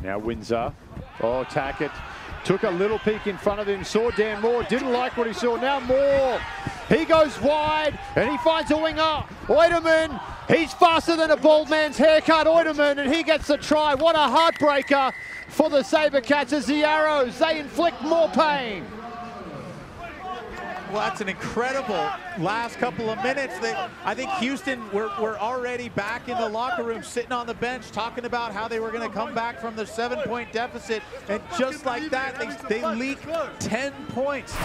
Now Windsor. Oh, Tackett took a little peek in front of him, saw Dan Moore, didn't like what he saw. Now Moore, he goes wide and he finds a winger. Oiderman, he's faster than a bald man's haircut, Oiderman, and he gets the try. What a heartbreaker for the SaberCats as the Arrows, they inflict more pain. Well, that's an incredible last couple of minutes. I think Houston were already back in the locker room, sitting on the bench, talking about how they were going to come back from the 7-point deficit. And just like that, they leak 10 points.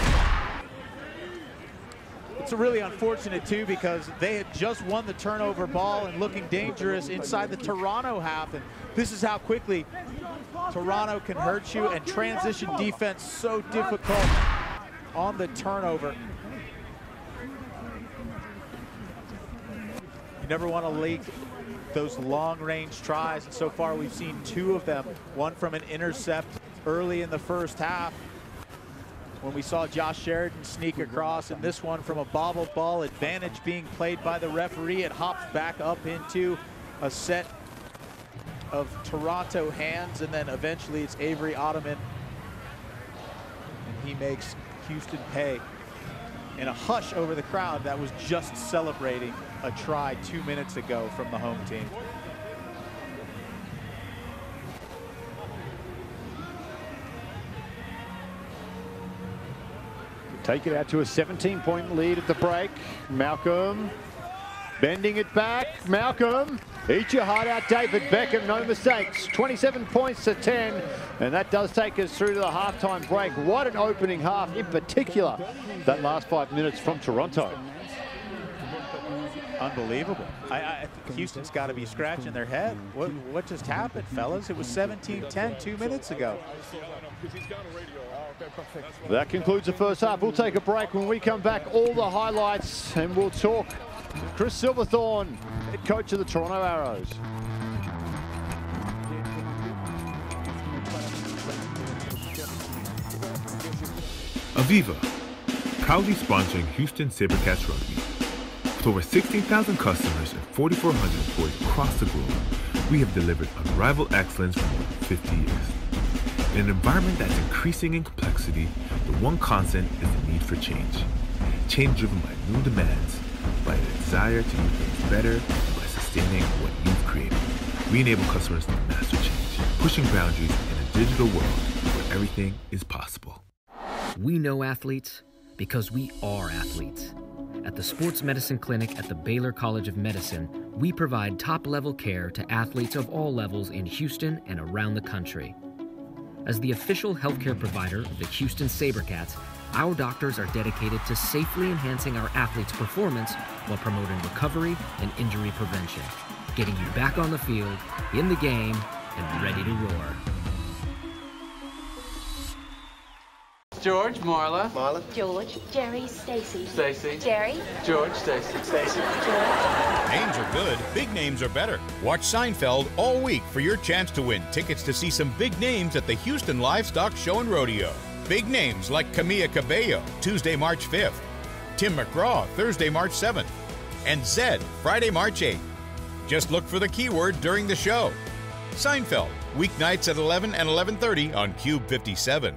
It's really unfortunate, too, because they had just won the turnover ball and looking dangerous inside the Toronto half. And this is how quickly Toronto can hurt you, and transition defense so difficult on the turnover. You never want to leak those long-range tries, and so far we've seen 2 of them. One from an intercept early in the first half when we saw Josh Sheridan sneak across, and this one from a bobbled ball, advantage being played by the referee. It hops back up into a set of Toronto hands, and then eventually it's Avery Ottoman, and he makes Houston pay in a hush over the crowd that was just celebrating a try 2 minutes ago from the home team. Take it out to a 17-point lead at the break. Malcolm bending it back. Malcolm, eat your heart out, David Beckham, no mistakes. 27 points to 10, and that does take us through to the halftime break. What an opening half, in particular, that last 5 minutes from Toronto. Unbelievable. I think Houston's got to be scratching their head. What just happened, fellas? It was 17-10 2 minutes ago. That concludes the first half. We'll take a break. When we come back, all the highlights, and we'll talk Chris Silverthorne, head coach of the Toronto Arrows. Aviva, proudly sponsoring Houston SaberCats Rugby. With over 16,000 customers and 4,400 employees across the globe, we have delivered unrivaled excellence for more than 50 years. In an environment that's increasing in complexity, the one constant is the need for change. Change driven by new demands, by the desire to do things better, and by sustaining what you've created. We enable customers to master change, pushing boundaries in a digital world where everything is possible. We know athletes because we are athletes. At the Sports Medicine Clinic at the Baylor College of Medicine, we provide top-level care to athletes of all levels in Houston and around the country. As the official healthcare provider of the Houston SaberCats, our doctors are dedicated to safely enhancing our athletes' performance while promoting recovery and injury prevention, getting you back on the field, in the game, and ready to roar. George, Marla. Marla. George, Jerry, Stacy. Stacy. Jerry. George, Stacy. Stacy. George. Names are good, big names are better. Watch Seinfeld all week for your chance to win tickets to see some big names at the Houston Livestock Show and Rodeo. Big names like Camilla Cabello, Tuesday, March 5th. Tim McGraw, Thursday, March 7th. And Zed, Friday, March 8th. Just look for the keyword during the show. Seinfeld, weeknights at 11 and 11:30 on Cube 57.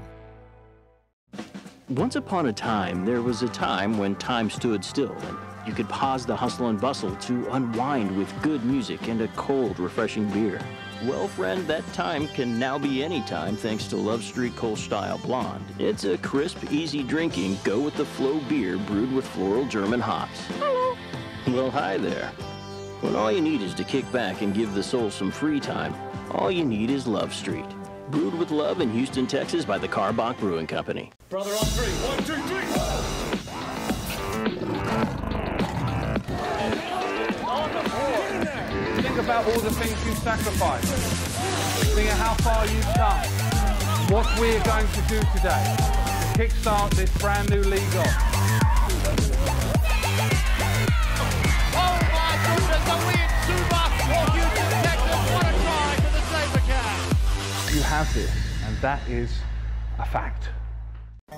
Once upon a time, there was a time when time stood still and You could pause the hustle and bustle to unwind with good music and a cold, refreshing beer. Well, friend, that time can now be any time thanks to Love Street Kolsch Style Blonde. It's a crisp, easy drinking, go-with-the-flow beer brewed with floral German hops. Hello. Well, hi there. When all you need is to kick back and give the soul some free time, all you need is Love Street. Brewed with love in Houston, Texas by the Carbach Brewing Company. Brother on three. 1, 2, 3. On the board. Think about all the things you sacrificed. Think of how far you've come. What we're going to do today to kickstart this brand new league off. Oh my goodness, a win! Super for Houston, Texas. What a try for the SaberCats. You have this, and that is a fact.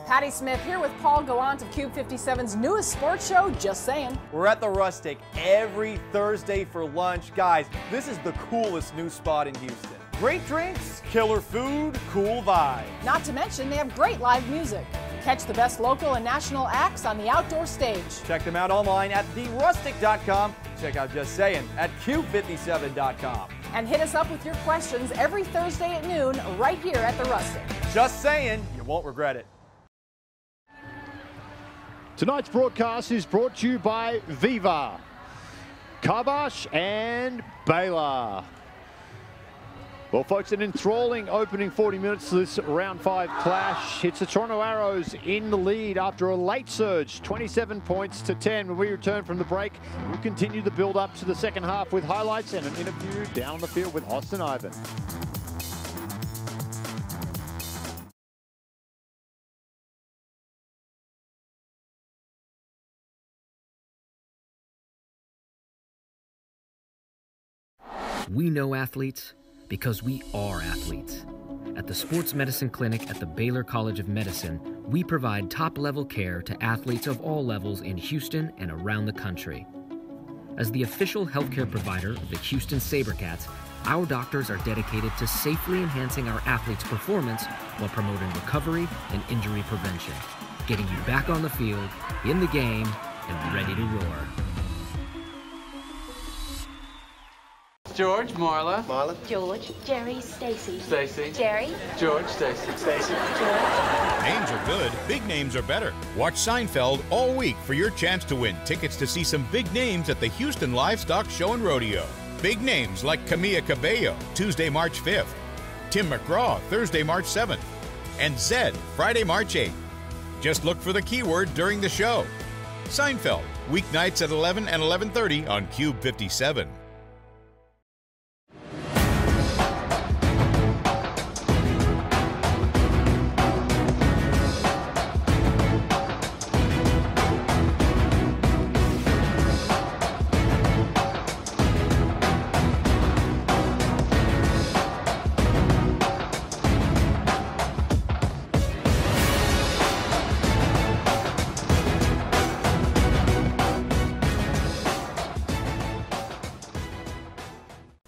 Patty Smith here with Paul Gallant of Cube 57's newest sports show, Just Saying. We're at the Rustic every Thursday for lunch. Guys, this is the coolest new spot in Houston. Great drinks, killer food, cool vibe. Not to mention, they have great live music. Catch the best local and national acts on the outdoor stage. Check them out online at therustic.com. Check out Just Saying at cube57.com. And hit us up with your questions every Thursday at noon right here at the Rustic. Just Saying, you won't regret it. Tonight's broadcast is brought to you by Viva, Kabash and Baylor. Well, folks, an enthralling opening 40 minutes to this round 5 clash. It's the Toronto Arrows in the lead after a late surge, 27 points to 10. When we return from the break, we'll continue the build up to the second half with highlights and an interview down the field with Austin Ivan. We know athletes because we are athletes. At the Sports Medicine Clinic at the Baylor College of Medicine, we provide top-level care to athletes of all levels in Houston and around the country. As the official healthcare provider of the Houston SaberCats, our doctors are dedicated to safely enhancing our athletes' performance while promoting recovery and injury prevention, getting you back on the field, in the game, and ready to roar. George, Marla. Marla. George. Jerry, Stacy. Stacy. Jerry. George, Stacy. Stacy. Names are good, big names are better. Watch Seinfeld all week for your chance to win tickets to see some big names at the Houston Livestock Show and Rodeo. Big names like Camilla Cabello, Tuesday, March 5th. Tim McGraw, Thursday, March 7th. And Zed, Friday, March 8th. Just look for the keyword during the show. Seinfeld, weeknights at 11 and 11:30 on Cube 57.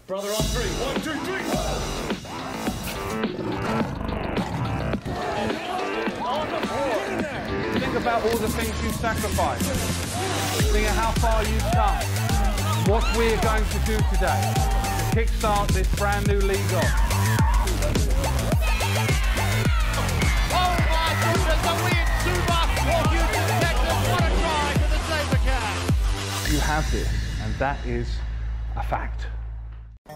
Brother on three. 1, 2, 3. On the board. Think about all the things you sacrificed. Think of how far you've come. What we're going to do today to kickstart this brand new league off. Oh my goodness, a win! Super for Houston, Texas. What a try for the SaberCats. You have this, and that is a fact.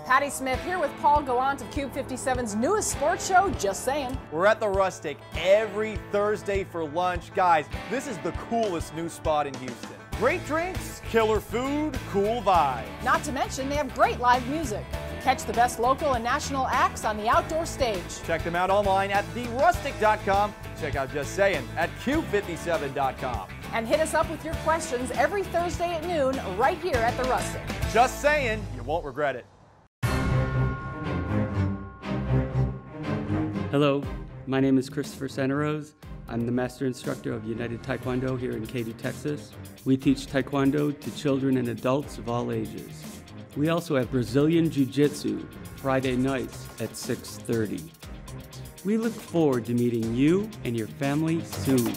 Patty Smith here with Paul Gallant of Cube 57's newest sports show, Just Saying. We're at the Rustic every Thursday for lunch. Guys, this is the coolest new spot in Houston. Great drinks, killer food, cool vibe. Not to mention, they have great live music. Catch the best local and national acts on the outdoor stage. Check them out online at therustic.com. Check out Just Saying at cube57.com. And hit us up with your questions every Thursday at noon right here at the Rustic. Just Saying, you won't regret it. Hello, my name is Christopher Santarose. I'm the master instructor of United Taekwondo here in Katy, Texas. We teach Taekwondo to children and adults of all ages. We also have Brazilian Jiu-Jitsu Friday nights at 6:30. We look forward to meeting you and your family soon.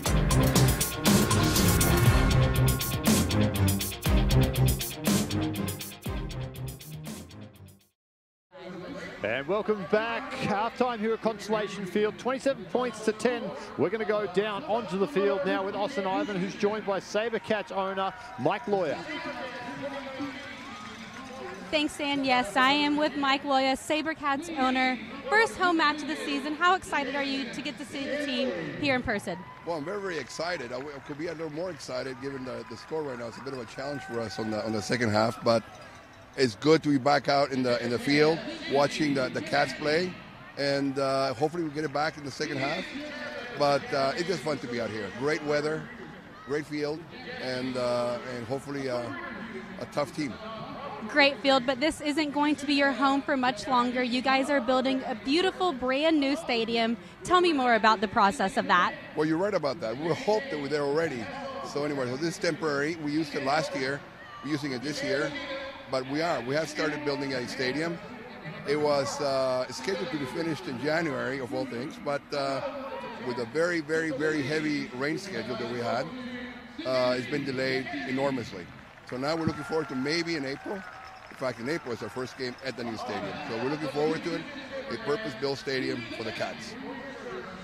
And welcome back. Halftime here at Constellation Field, 27 points to 10. We're going to go down onto the field now with Austin Ivan, who's joined by SaberCats owner Mike Lawyer. Thanks, Dan. Yes, I am with Mike Lawyer, SaberCats owner. First home match of the season. How excited are you to get to see the team here in person? Well, I'm very, very excited. I could be a little more excited given the score right now. It's a bit of a challenge for us on the second half, but it's good to be back out in the field, watching the Cats play, and hopefully we get it back in the second half. But it's just fun to be out here. Great weather, great field, and hopefully a tough team. Great field, but this isn't going to be your home for much longer. You guys are building a beautiful, brand new stadium. Tell me more about the process of that. Well, you're right about that. We hope that we're there already. So anyway, so this is temporary. We used it last year. We're using it this year. But we have started building a stadium. It was scheduled to be finished in January, of all things, but with a very, very, very heavy rain schedule that we had, it's been delayed enormously. So now we're looking forward to maybe in April. In fact, in April is our first game at the new stadium. So we're looking forward to it, a purpose-built stadium for the Cats.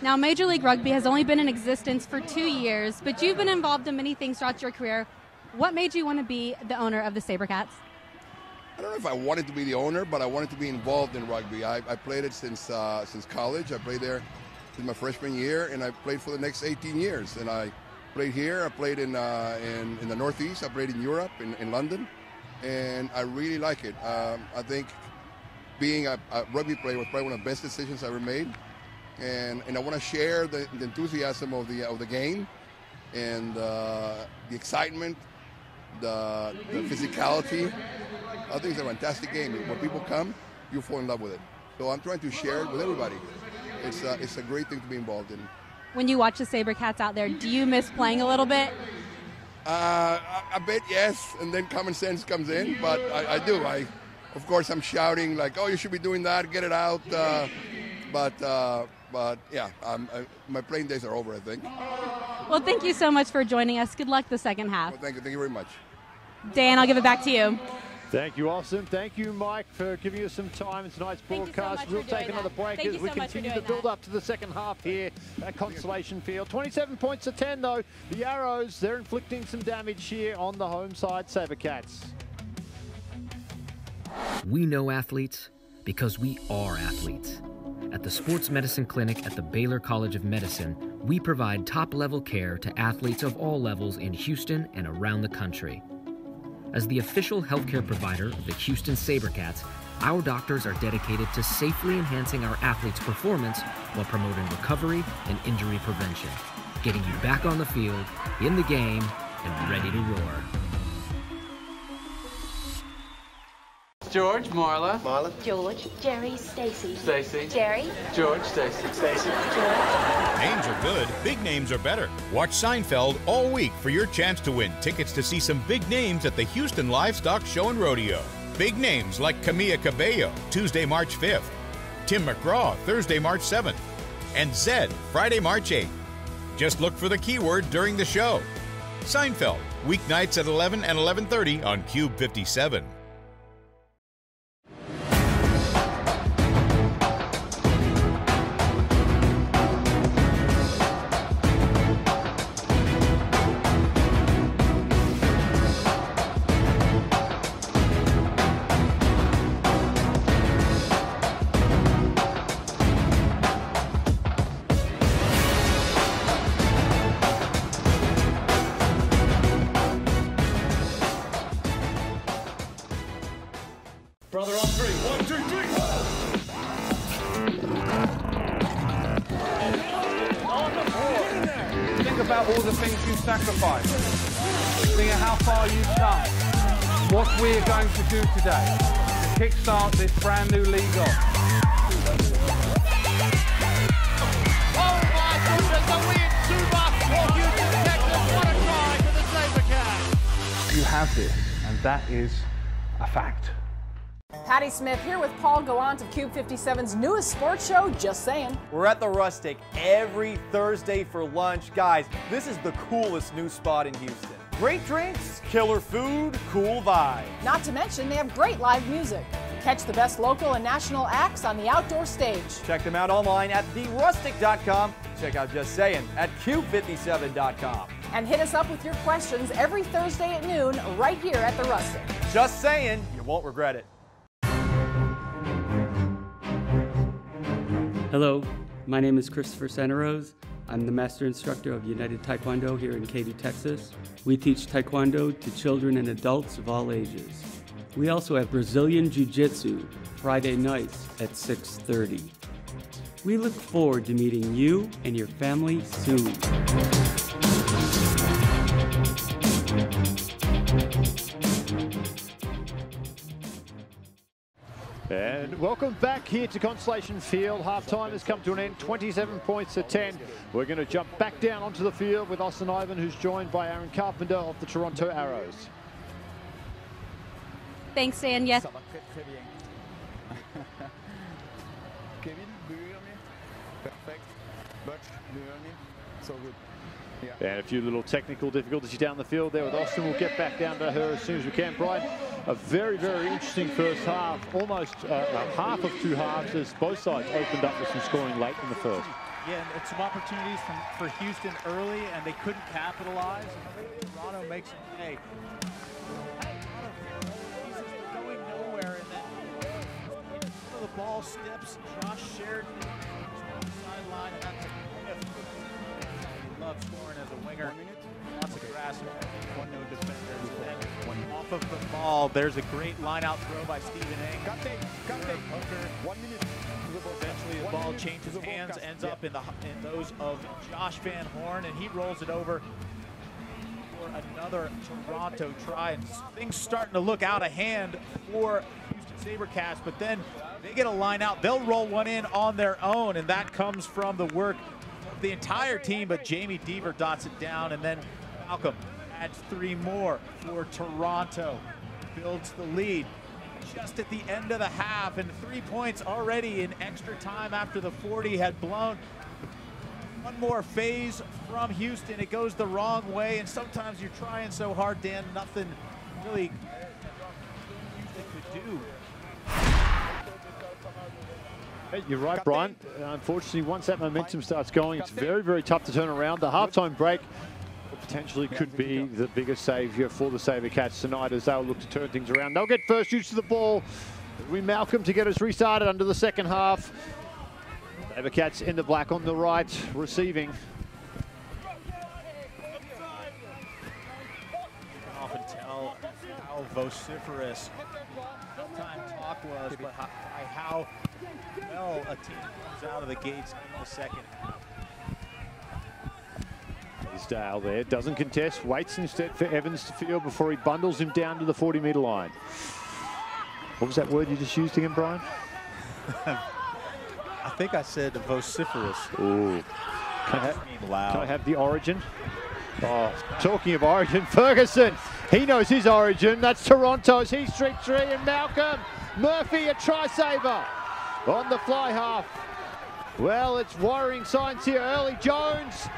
Now, Major League Rugby has only been in existence for 2 years, but you've been involved in many things throughout your career. What made you want to be the owner of the SaberCats? I don't know if I wanted to be the owner, but I wanted to be involved in rugby. I played it since college. I played there since my freshman year, and I played for the next 18 years. And I played here. I played in the Northeast. I played in Europe, in London, and I really like it. I think being a rugby player was probably one of the best decisions I ever made, and I want to share the enthusiasm of the game and the excitement, the physicality. I think it's a fantastic game. When people come, you fall in love with it. So I'm trying to share it with everybody. It's a great thing to be involved in. When you watch the SaberCats out there, do you miss playing a little bit? A bit, yes, and then common sense comes in, but I do. Of course, I'm shouting like, "Oh, you should be doing that, get it out." But yeah, my playing days are over, I think. Well, thank you so much for joining us. Good luck the second half. Well, thank you very much. Dan, I'll give it back to you. Thank you, Austin. Thank you, Mike, for giving us some time in tonight's broadcast. We'll take another break as we continue to build up to the second half here at Constellation Field. 27 points to 10, though. The Arrows, they're inflicting some damage here on the home side, SaberCats. We know athletes because we are athletes. At the Sports Medicine Clinic at the Baylor College of Medicine, we provide top-level care to athletes of all levels in Houston and around the country. As the official healthcare provider of the Houston SaberCats, our doctors are dedicated to safely enhancing our athletes' performance while promoting recovery and injury prevention, getting you back on the field, in the game, and ready to roar. George, Marla. Marla. George. Jerry, Stacy. Stacy. Jerry. George, Stacy. Stacy. George. Names are good, big names are better. Watch Seinfeld all week for your chance to win tickets to see some big names at the Houston Livestock Show and Rodeo. Big names like Camilla Cabello, Tuesday, March 5th. Tim McGraw, Thursday, March 7th. And Zed, Friday, March 8th. Just look for the keyword during the show. Seinfeld, weeknights at 11 and 11:30 on Cube 57. Brother on three. 1, 2, 3. On the board. Think about all the things you sacrificed. Think of how far you've come. What we're going to do today to kickstart this brand new league off. Oh my goodness, the win, Suba for Houston, Texas. What a try for the SaberCats. You have this, and that is a fact. Patty Smith here with Paul Gallant of Cube 57's newest sports show, Just Saying. We're at the Rustic every Thursday for lunch. Guys, this is the coolest new spot in Houston. Great drinks, killer food, cool vibes. Not to mention, they have great live music. Catch the best local and national acts on the outdoor stage. Check them out online at therustic.com. Check out Just Saying at Q57.com. And hit us up with your questions every Thursday at noon right here at The Rustic. Just saying, you won't regret it. Hello, my name is Christopher Senarose. I'm the master instructor of United Taekwondo here in Katy, Texas. We teach Taekwondo to children and adults of all ages. We also have Brazilian Jiu-Jitsu Friday nights at 6:30. We look forward to meeting you and your family soon. And welcome back here to Constellation Field. Halftime has come to an end, 27 points to 10. We're going to jump back down onto the field with Austin Ivan, who's joined by Aaron Carpenter of the Toronto Arrows. Thanks, Dan. Yes. And a few little technical difficulties down the field there with Austin. We'll get back down to her as soon as we can. Brian, a very, very interesting first half. Almost half of two halves as both sides opened up with some scoring late in the first. Yeah, and some opportunities for Houston early, and they couldn't capitalize. And Toronto makes them pay. He's going nowhere, and then the ball steps. Josh Sheridan on the sideline. That's a he loves scoring as a winger. Lots of grass, one no defenders. And off of the ball, there's a great line-out throw by Stephen Eng. Hooker. 1 minute. Eventually, the ball changes hands, ends up in those of Josh Van Horn, and he rolls it over for another Toronto try. And things starting to look out of hand for Houston SaberCats, but then they get a line out. They'll roll one in on their own, and that comes from the work of the entire team, but Jamie Deaver dots it down, and then Malcolm adds 3 more for Toronto, builds the lead. Just at the end of the half, and 3 points already in extra time after the 40 had blown. One more phase from Houston. It goes the wrong way, and sometimes you're trying so hard, Dan, nothing really could do. Hey, you're right, Brian. Unfortunately, once that momentum starts going, it's very, very tough to turn around. The halftime break potentially could be the biggest saviour for the SaberCats tonight as they'll look to turn things around. They'll get first use of the ball. We Malcolm to get us restarted under the second half. SaberCats in the black on the right, receiving. Often tell how vociferous time talk was, but by how well a team comes out of the gates in the second half. Dale there, doesn't contest, waits instead for Evans to field before he bundles him down to the 40-metre line. What was that word you just used again, Brian? I think I said vociferous. Ooh. Can I have the origin? Oh, talking of origin, Ferguson, he knows his origin. That's Toronto's. He's streak 3, and Malcolm Murphy, a try saver on the fly half. Well, it's worrying signs here early. Jones,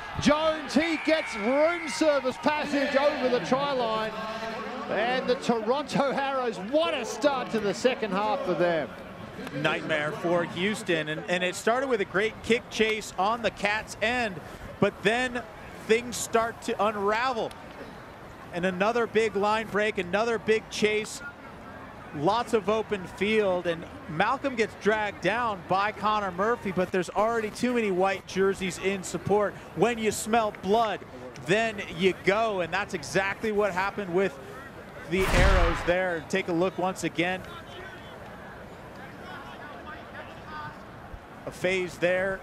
he gets room service passage over the try line. And the Toronto Arrows, what a start to the second half for them. Nightmare for Houston, and it started with a great kick chase on the Cats' end, but then things start to unravel. And another big line break, another big chase. Lots of open field, and Malcolm gets dragged down by Connor Murphy, but there's already too many white jerseys in support. When you smell blood, then you go, and that's exactly what happened with the Arrows there. Take a look once again. A phase there.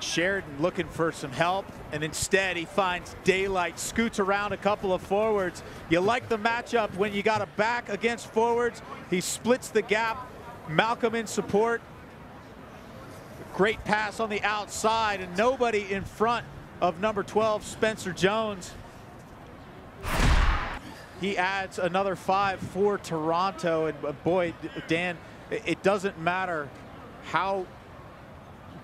Sheridan looking for some help, and instead he finds daylight, scoots around a couple of forwards. You like the matchup when you got a back against forwards. He splits the gap. Malcolm in support. Great pass on the outside, and nobody in front of number 12, Spencer Jones. He adds another 5 for Toronto, and boy, Dan, it doesn't matter how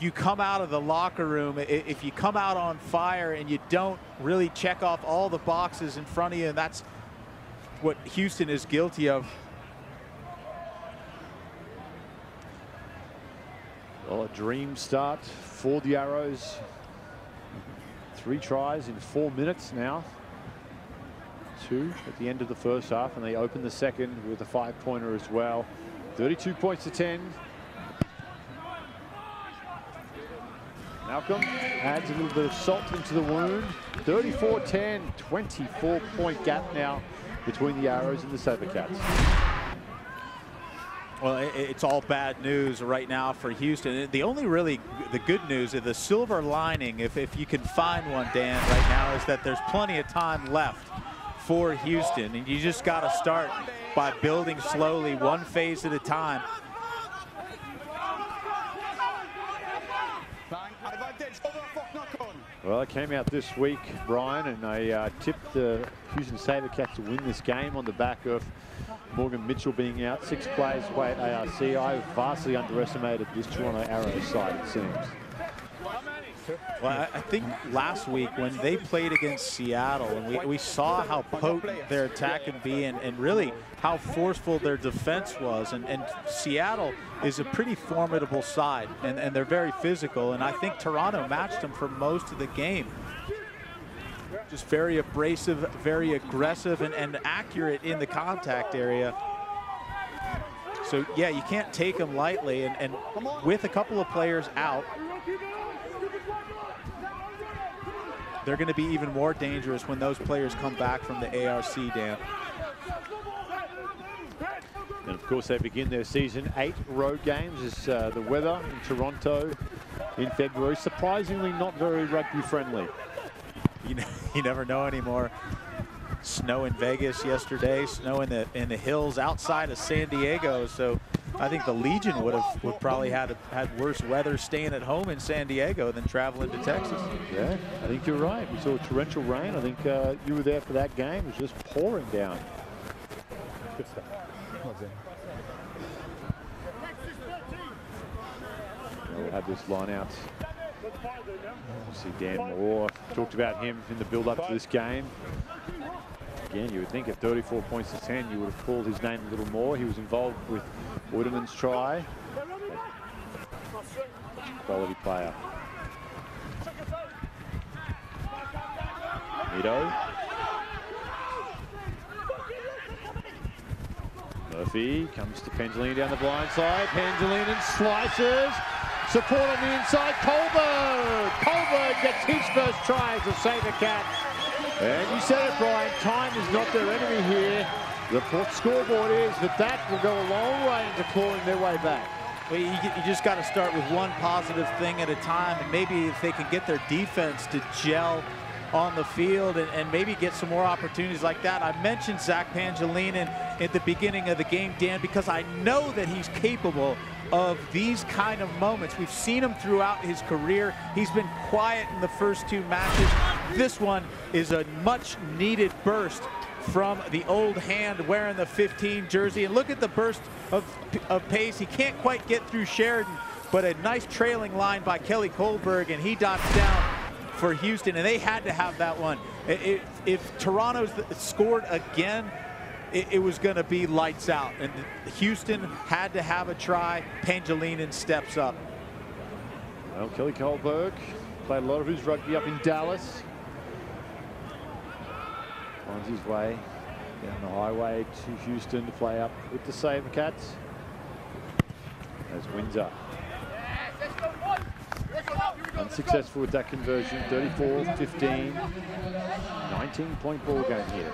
you come out of the locker room. If you come out on fire and you don't really check off all the boxes in front of you, and that's what Houston is guilty of. Well, a dream start for the Arrows. 3 tries in 4 minutes now. 2 at the end of the first half, and they open the second with a 5-pointer as well. 32 points to 10. Malcolm adds a little bit of salt into the wound. 34-10, 24-point gap now between the Arrows and the SaberCats. Well, it's all bad news right now for Houston. The only really the good news, the silver lining, if you can find one, Dan, right now, is that there's plenty of time left for Houston, and you just got to start by building slowly, one phase at a time. Well, I came out this week, Brian, and I tipped the Houston SaberCats to win this game on the back of Morgan Mitchell being out. 6 players away at ARC. I vastly underestimated this Toronto Arrows side, it seems. Well, I think last week when they played against Seattle, and we saw how potent their attack can be, and really how forceful their defense was. And Seattle is a pretty formidable side, and they're very physical. And I think Toronto matched them for most of the game. Just very abrasive, very aggressive, and accurate in the contact area. So, yeah, you can't take them lightly. And with a couple of players out, they're going to be even more dangerous when those players come back from the ARC, Dan. And of course, they begin their season 8 road games. As the weather in Toronto in February, surprisingly not very rugby friendly. You never know anymore. Snow in Vegas yesterday, snow in the hills outside of San Diego. So I think the Legion would probably had worse weather staying at home in San Diego than traveling to Texas. Yeah, I think you're right. We saw torrential rain. I think you were there for that game. It was just pouring down. Good stuff. We'll have this line out. See Dan Moore, talked about him in the build-up to this game. Again, you would think at 34 points to 10, you would have called his name a little more. He was involved with Woodman's try. Quality player. Nito. Murphy comes to Pendolini down the blind side. Pendolini slices. Support on the inside. Kohlberg gets his first try as a SaberCat. And you said it, Brian, time is not their enemy here. The scoreboard is, but that will go a long way into clawing their way back. Well, you just got to start with one positive thing at a time, and maybe if they can get their defense to gel on the field and maybe get some more opportunities like that. I mentioned Zach Pendolini at the beginning of the game, Dan, because I know that he's capable of these kind of moments. We've seen him throughout his career. He's been quiet in the first 2 matches. This one is a much needed burst from the old hand wearing the 15 jersey. And look at the burst of pace. He can't quite get through Sheridan, but a nice trailing line by Kelly Kohlberg, and he dots down for Houston, and they had to have that one. If Toronto's scored again, it was going to be lights out, and Houston had to have a try. Pendolini steps up. Well, Kelly Kohlberg played a lot of his rugby up in Dallas. Finds his way down the highway to Houston to play up with the SaberCats. As Windsor. Unsuccessful with that conversion. 34-15. 19-point ball game here.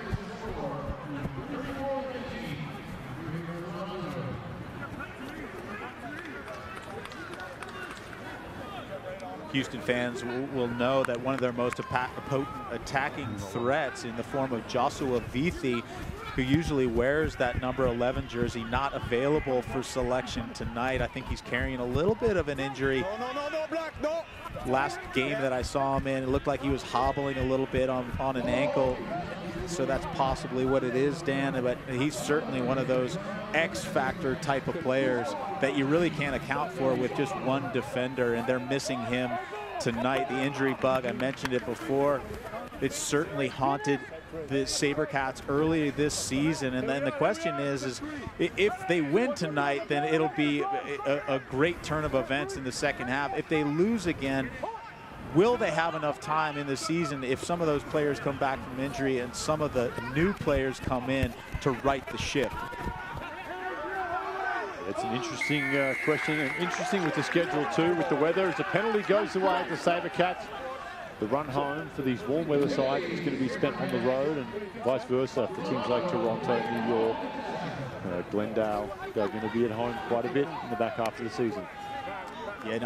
Houston fans will know that one of their most potent attacking threats in the form of Joshua Vithi, who usually wears that number 11 jersey, not available for selection tonight. I think he's carrying a little bit of an injury. No, Black, no. Last game that I saw him in, it looked like he was hobbling a little bit on an ankle. So that's possibly what it is, Dan, but he's certainly one of those X-factor type of players that you really can't account for with just one defender, and they're missing him tonight. The injury bug, I mentioned it before, it's certainly haunted the SaberCats early this season, and then the question is if they win tonight, then it'll be a great turn of events in the second half. If they lose again, will they have enough time in the season if some of those players come back from injury and some of the new players come in to right the ship? It's an interesting question, and interesting with the schedule too, with the weather. As the penalty goes away at the SaberCats, the run home for these warm weather sides is going to be spent on the road, and vice versa for teams like Toronto, New York, Glendale. They're going to be at home quite a bit in the back half of the season. Yeah, and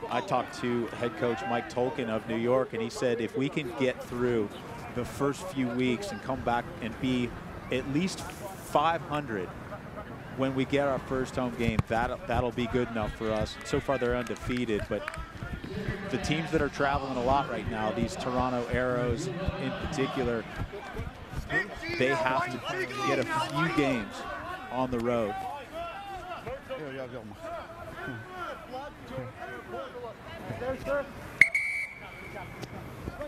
I talked to head coach Mike Tolkien of New York, and he said if we can get through the first few weeks and come back and be at least 500 when we get our first home game, that'll be good enough for us. So far they're undefeated, but the teams that are traveling a lot right now, these Toronto Arrows in particular, they have to get a few games on the road.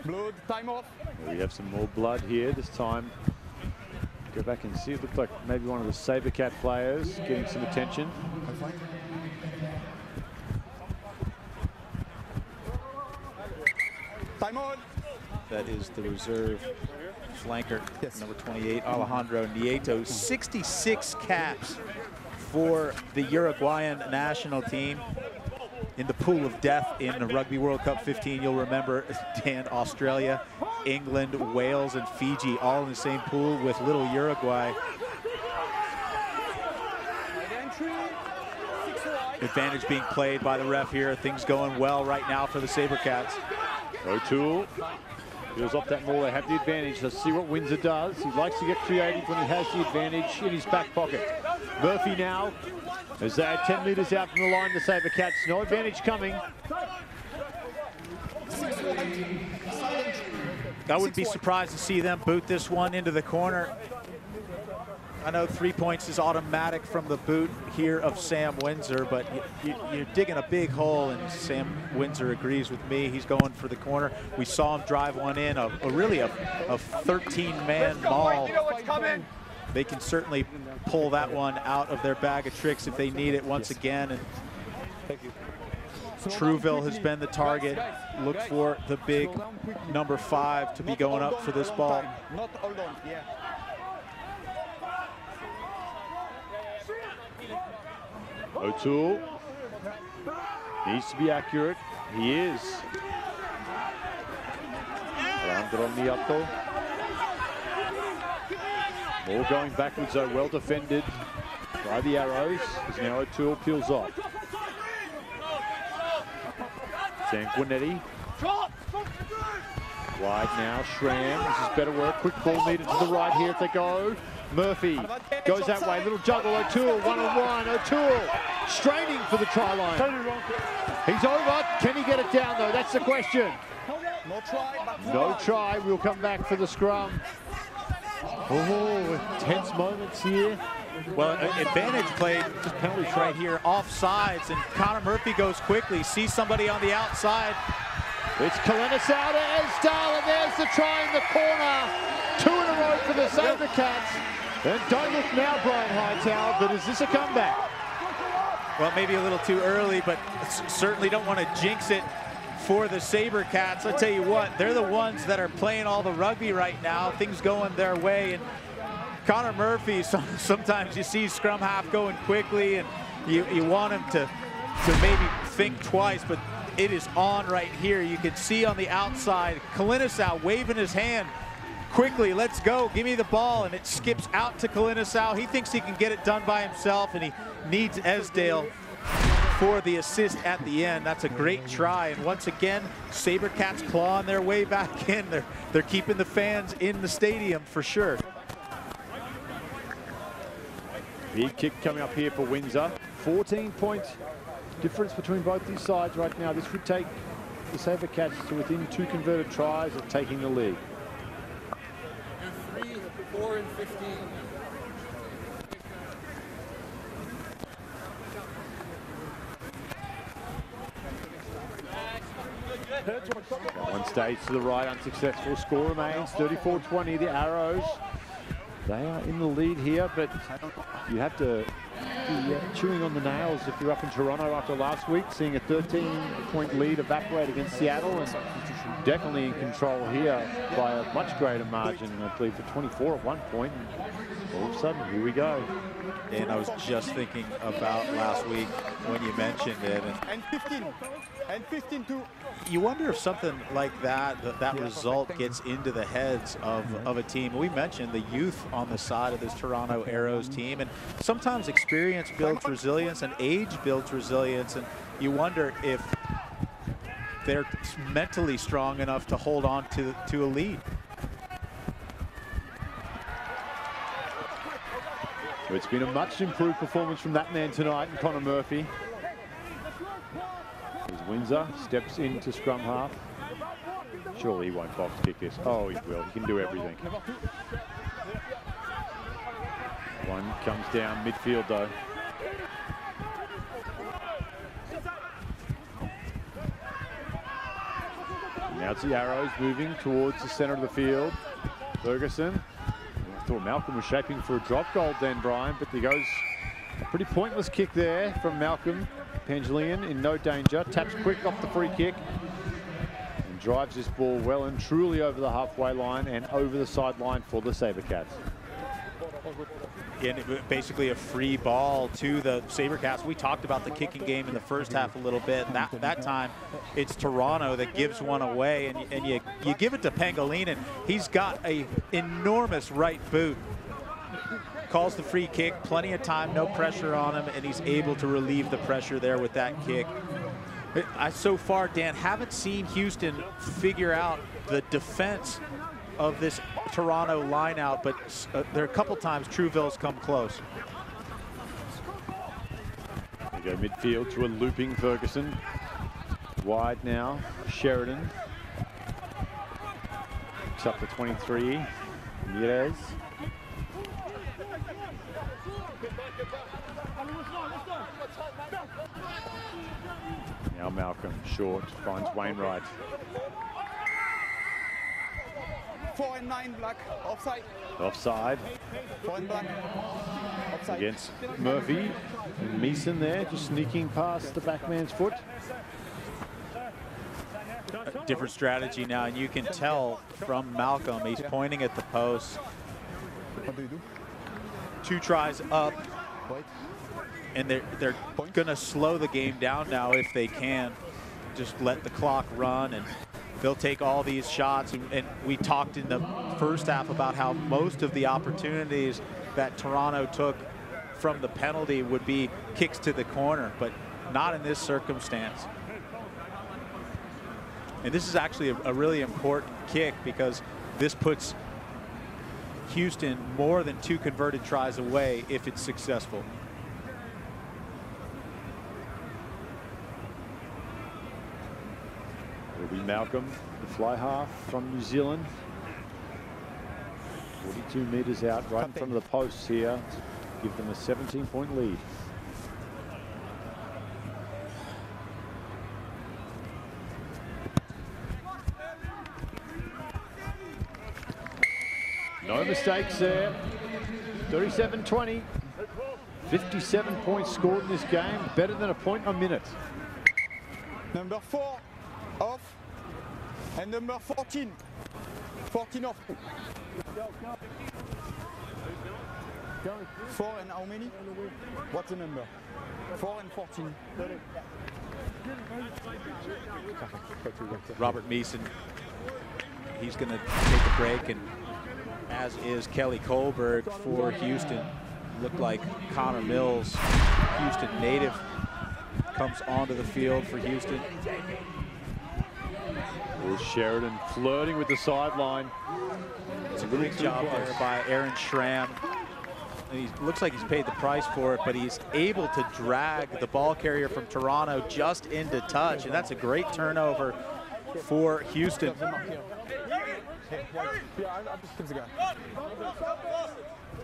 Blood, time off. We have some more blood here this time. Go back and see. It looked like maybe one of the SaberCat players getting some attention. Time on. That is the reserve flanker, number 28, Alejandro Nieto. 66 caps for the Uruguayan national team. In the pool of death in the Rugby World Cup 15, you'll remember, Dan, Australia, England, Wales, and Fiji all in the same pool with little Uruguay. Advantage being played by the ref here. Things going well right now for the SaberCats. O'Toole goes off that maul. They have the advantage. Let's see what Windsor does. He likes to get creative when he has the advantage in his back pocket. Murphy now, as they are 10 metres out from the line, the SaberCats. No advantage coming. I wouldn't be surprised to see them boot this one into the corner. I know 3 points is automatic from the boot here of Sam Windsor, but you're digging a big hole, and Sam Windsor agrees with me. He's going for the corner. We saw him drive one in, really a 13-man maul. They can certainly pull that one out of their bag of tricks if they need it once again. And Trouville has been the target. Look for the big number 5 to be going up for this ball. O'Toole needs to be accurate. He is. Alejandro Nieto. All going backwards, though, well defended by the Arrows, as now O'Toole peels off. Sanguinetti. Wide now, Schramm. This is better work. Quick ball needed to the right here if they go. Murphy goes that way. Little juggle. O'Toole, one-on-one. O'Toole straining for the try line. He's over. Can he get it down, though? That's the question. No try. We'll come back for the scrum. Oh, tense moments here. Well, advantage played, just penalties right here, offsides, and Connor Murphy goes quickly, sees somebody on the outside. It's Kalenisau to Esdale, and there's the try in the corner. 2 in a row for the SaberCats. And don't look now, Brian Hightower, but is this a comeback? Well, maybe a little too early, but certainly don't want to jinx it for the SaberCats. I'll tell you what, they're the ones that are playing all the rugby right now. Things going their way, and Connor Murphy, sometimes you see scrum half going quickly, and you want him to maybe think twice, but it is on right here. You can see on the outside, Kalenisau waving his hand quickly. Let's go, give me the ball, and it skips out to Kalenisau. He thinks he can get it done by himself, and he needs Esdale for the assist at the end. That's a great try, and once again, SaberCats clawing their way back in. They're keeping the fans in the stadium for sure. Big kick coming up here for Windsor. 14-point difference between both these sides right now. This would take the SaberCats to within 2 converted tries of taking the lead. 3, 4, and 15. One stage to the right, unsuccessful. Score remains 34-20. The Arrows, they are in the lead here, but you have to be chewing on the nails if you're up in Toronto after last week, seeing a 13-point lead evaporate against Seattle, and definitely in control here by a much greater margin, I believe, for 24 at one point. And all of a sudden, here we go. And I was just thinking about last week when you mentioned it. And 15. And 15 too. You wonder if something like that result gets into the heads of a team. We mentioned the youth on the side of this Toronto Arrows team, and sometimes experience builds resilience and age builds resilience, and you wonder if they're mentally strong enough to hold on to a lead. It's been a much improved performance from that man tonight, and Connor Murphy. As Windsor steps into scrum half. Surely he won't box kick this. Oh, he will. He can do everything. One comes down midfield though. Now it's the Arrows moving towards the center of the field. Ferguson. I thought Malcolm was shaping for a drop goal then, Brian, but there goes a pretty pointless kick there from Malcolm. Pangelian in no danger, taps quick off the free kick and drives this ball well and truly over the halfway line and over the sideline for the SaberCats. And basically a free ball to the SaberCats. We talked about the kicking game in the first half a little bit. That time it's Toronto that gives one away, and you give it to Pangolinan, and he's got a enormous right boot. Calls the free kick, plenty of time, no pressure on him, and he's able to relieve the pressure there with that kick. So far, Dan, haven't seen Houston figure out the defense of this Toronto lineout, but there are a couple times Trouville's come close. We go midfield to a looping Ferguson. Wide now, Sheridan. Picks up the 23, Mires. Now Malcolm, short, finds Wainwright. 4 and 9 black, offside. Offside. 4 and black, offside. Against Murphy. And Meeson there, just sneaking past the backman's foot. A different strategy now, and you can tell from Malcolm, he's pointing at the post. What do you do? 2 tries up. And they're going to slow the game down now if they can. Just let the clock run, and they'll take all these shots. And we talked in the first half about how most of the opportunities that Toronto took from the penalty would be kicks to the corner, but not in this circumstance. And this is actually a really important kick, because this puts Houston more than 2 converted tries away if it's successful. It'll be Malcolm, the fly half from New Zealand. 42 meters out, right in front of the posts here. Give them a 17-point lead. No mistakes there. 37-20. 57 points scored in this game. Better than a point a minute. Number 4 off, and number 14. 14 off. 4 and how many? What's the number? 4 and 14. Robert Meeson, he's going to take a break, and as is Kelly Kohlberg for Houston. Looked like Connor Mills, Houston native, comes onto the field for Houston. There's Sheridan flirting with the sideline. It's a great job there by Aaron Schramm. And he looks like he's paid the price for it, but he's able to drag the ball carrier from Toronto just into touch, and that's a great turnover for Houston.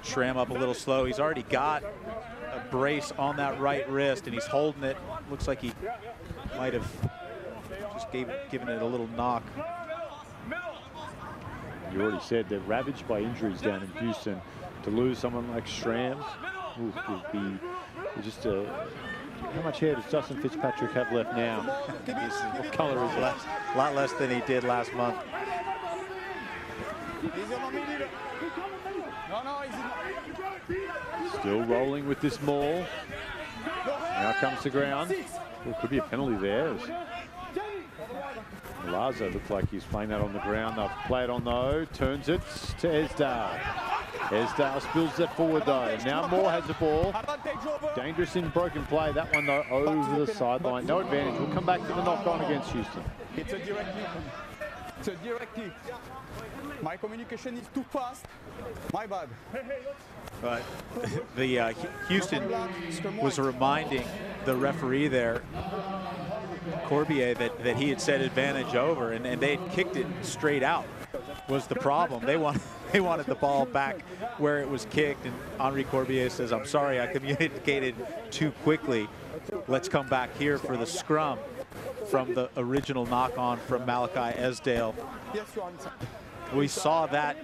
Schramm up a little slow. He's already got a brace on that right wrist, and he's holding it. Looks like he might have just giving it a little knock. You already said they're ravaged by injuries down in Houston. To lose someone like Strams would be just a... How much hair does Justin Fitzpatrick have left now? What color is it? A lot less than he did last month. Still rolling with this maul. Now comes to ground. Well, could be a penalty there. Lazo looked like he's playing that on the ground. They'll play it on though. Turns it to Esdale. Esdale spills that forward though. Now Moore has the ball. Dangerous in broken play. That one though over the sideline. No advantage. We'll come back to the knock on against Houston. It's a directive. It's a directive. My communication is too fast. My bad. But the Houston was reminding the referee there, Corbier, that he had set advantage over, and they had kicked it straight out. Was the problem? They wanted the ball back where it was kicked, and Henri Corbier says, "I'm sorry, I communicated too quickly. Let's come back here for the scrum." From the original knock-on from Malachi Esdale. We saw that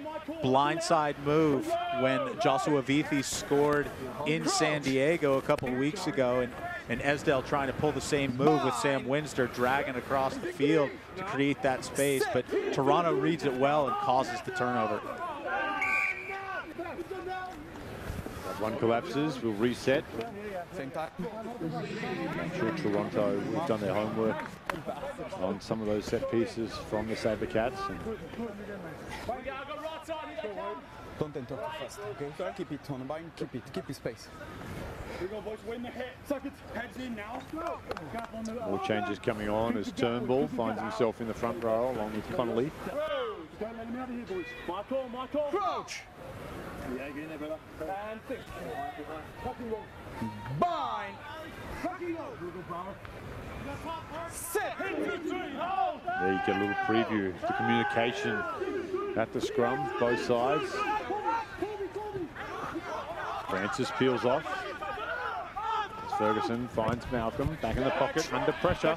blindside move when Joshua Vithi scored in San Diego a couple of weeks ago, and Esdale trying to pull the same move with Sam Windsor dragging across the field to create that space, but Toronto reads it well and causes the turnover. That one collapses, we'll reset. I'm sure Toronto have done their homework on some of those set pieces from the SaberCats. Don't enter too fast, okay? Keep it on the bind, keep it space. More changes coming on as Turnbull finds himself in the front row along with Connolly. Crouch! Bind! There you get a little preview of the communication at the scrum, both sides. Francis peels off. Ferguson finds Malcolm back in the pocket under pressure.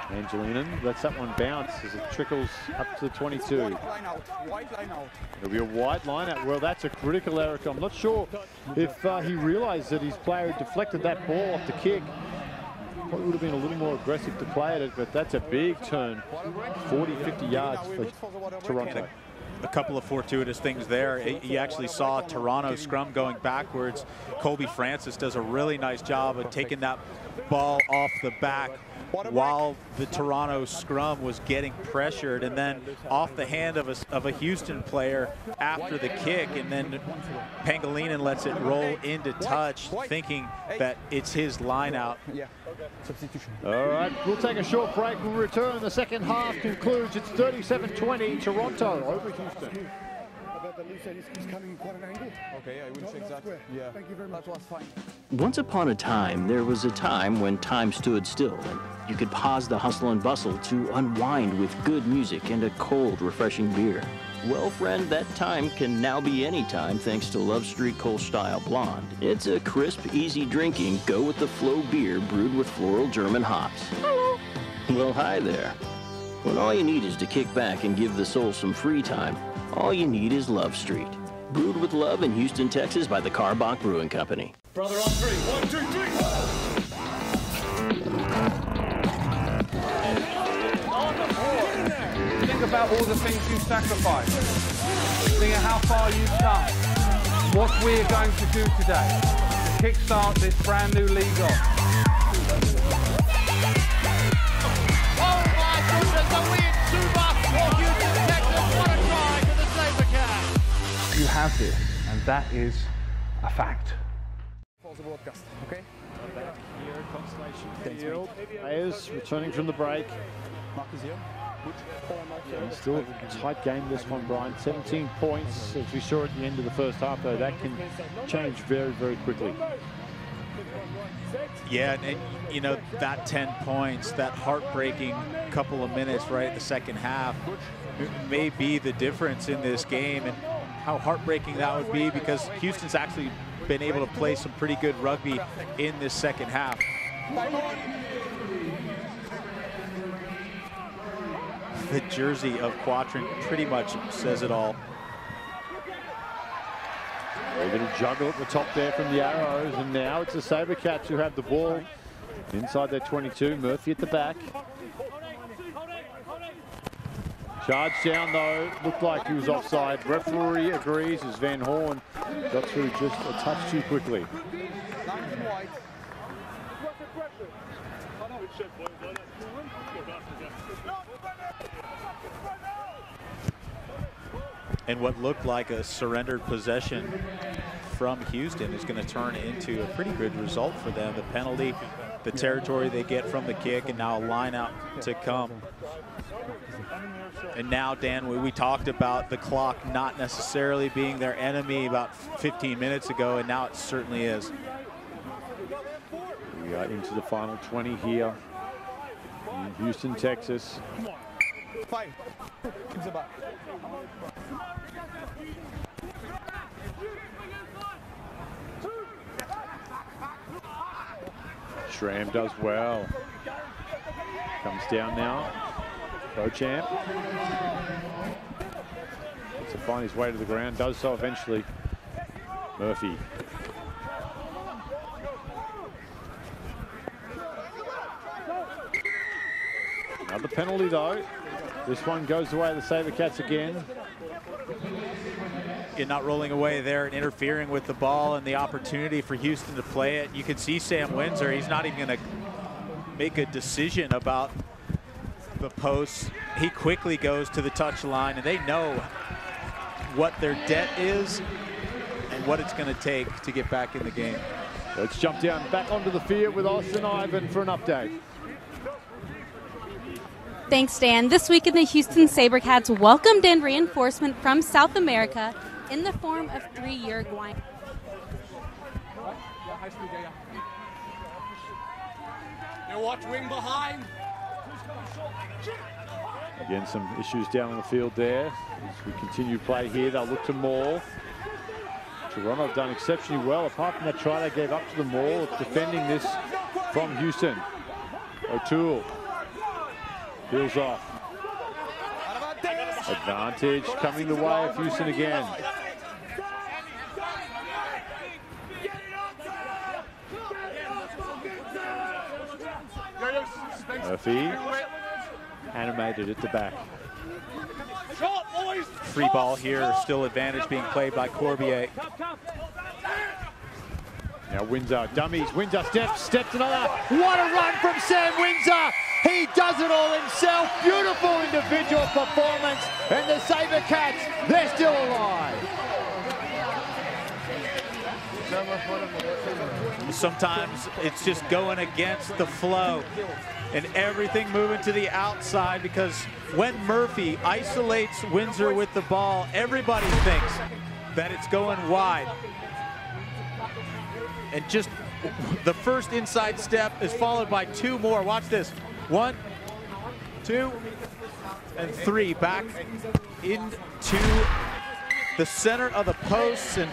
Angelinen lets that one bounce as it trickles up to the 22. White line out. There'll be a wide line out. Well, that's a critical error. I'm not sure if he realised that his player had deflected that ball off the kick. Probably would have been a little more aggressive to play at it, but that's a big turn. 40, 50 yards for Toronto. A couple of fortuitous things there. You actually saw Toronto scrum going backwards. Colby Francis does a really nice job of taking that ball off the back while the Toronto scrum was getting pressured, and then off the hand of a Houston player after the kick, and then Pangilinan lets it roll into touch, thinking that it's his line out. All right, we'll take a short break. We'll return. The second half concludes. It's 37-20, Toronto over Houston. Okay, I will check that. Yeah, thank you very much. That was fine. Once upon a time, there was a time when time stood still and you could pause the hustle and bustle to unwind with good music and a cold, refreshing beer. Well, friend, that time can now be any time thanks to Love Street Kolsch Style Blonde. It's a crisp, easy drinking, go-with-the-flow beer brewed with floral German hops. Hello. Well, hi there. When all you need is to kick back and give the soul some free time, all you need is Love Street. Brewed with love in Houston, Texas by the Carbach Brewing Company. Brother on three. 1, 2, 3. On the board. Think about all the things you sacrificed. Think of how far you've come. What we're going to do today to kickstart this brand new league off. Oh my goodness, a win, Super for Houston, Texas. What a try to the SaberCats. You have this, and that is a fact. Okay? Players returning from the break. Still a tight game, this one, Brian. 17 points, as we saw at the end of the first half, though. That can change very, very quickly. Yeah, and you know, that 10 points, that heartbreaking couple of minutes right at the second half may be the difference in this game, and how heartbreaking that would be, because Houston's actually been able to play some pretty good rugby in this second half. the jersey of Quattrin pretty much says it all. A little juggle at the top there from the Arrows, and now it's the SaberCats who have the ball inside their 22. Murphy at the back. Charge down though, looked like he was offside. Referee agrees as Van Horn got through just a touch too quickly. And what looked like a surrendered possession from Houston is going to turn into a pretty good result for them. The penalty, the territory they get from the kick, and now a line out to come. And now, Dan, we talked about the clock not necessarily being their enemy about 15 minutes ago, and now it certainly is. We are into the final 20 here in Houston, Texas. Fight. Keep the back. Schramm does well. Comes down now. Beauchamp. To find his way to the ground. Does so eventually. Murphy. Another penalty though. This one goes the way of the SaberCats again. You're not rolling away there and interfering with the ball and the opportunity for Houston to play it. You can see Sam Windsor, he's not even going to make a decision about the posts. He quickly goes to the touch line, and they know what their debt is and what it's going to take to get back in the game. Let's jump down back onto the field with Austin Ivan for an update. Thanks, Dan. This week in the Houston SaberCats welcomed in reinforcement from South America in the form of 3 Uruguayan. You watch wing behind. Again, some issues down on the field there. As we continue play here, they'll look to Maul. Toronto have done exceptionally well, apart from that try they gave up to the Maul, defending this from Houston. O'Toole. Peels off. Advantage coming the way of Houston again. Murphy. Animated at the back. Free ball here, still advantage being played by Corbier. Now Windsor dummies. Windsor steps another. What a run from Sam Windsor! He does it all himself. Beautiful individual performance. And the SaberCats, they're still alive. Sometimes it's just going against the flow and everything moving to the outside, because when Murphy isolates Windsor with the ball, everybody thinks that it's going wide. And just the first inside step is followed by 2 more. Watch this. 1, 2, and 3. Back into the center of the posts, and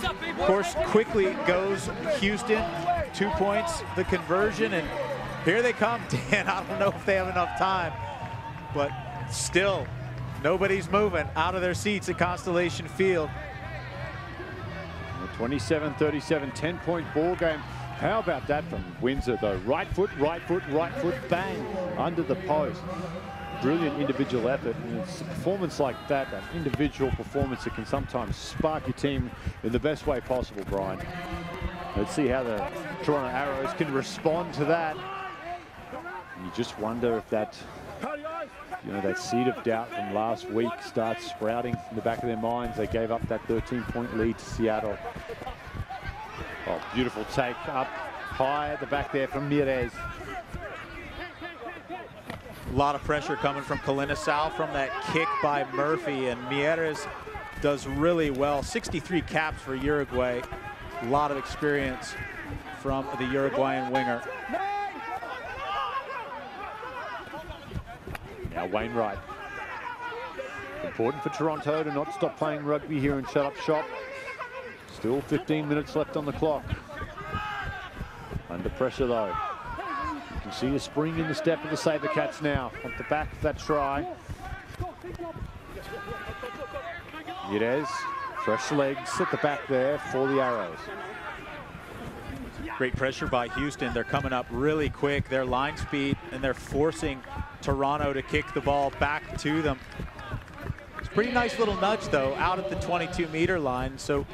of course quickly goes Houston. 2 points, the conversion, and here they come. Dan, I don't know if they have enough time, but still nobody's moving out of their seats at Constellation Field. 27-37, 10-point ball game. How about that from Windsor though? Right foot, bang, under the post. Brilliant individual effort, and it's a performance like that, an individual performance that can sometimes spark your team in the best way possible, Brian. Let's see how the Toronto Arrows can respond to that. And you just wonder if that, that seed of doubt from last week starts sprouting in the back of their minds. They gave up that 13-point lead to Seattle. Oh, beautiful take up high at the back there from Mires. A lot of pressure coming from Kalinisau from that kick by Murphy, and Mieres does really well. 63 caps for Uruguay. A lot of experience from the Uruguayan winger. Now Wainwright. Important for Toronto to not stop playing rugby here and shut up shop. Still 15 minutes left on the clock. Under pressure though. You can see a spring in the step of the SaberCats now. At the back of that try. Yidez, fresh legs at the back there for the Arrows. Great pressure by Houston. They're coming up really quick. Their line speed, and they're forcing Toronto to kick the ball back to them. It's a pretty nice little nudge, though, out at the 22-meter line. So,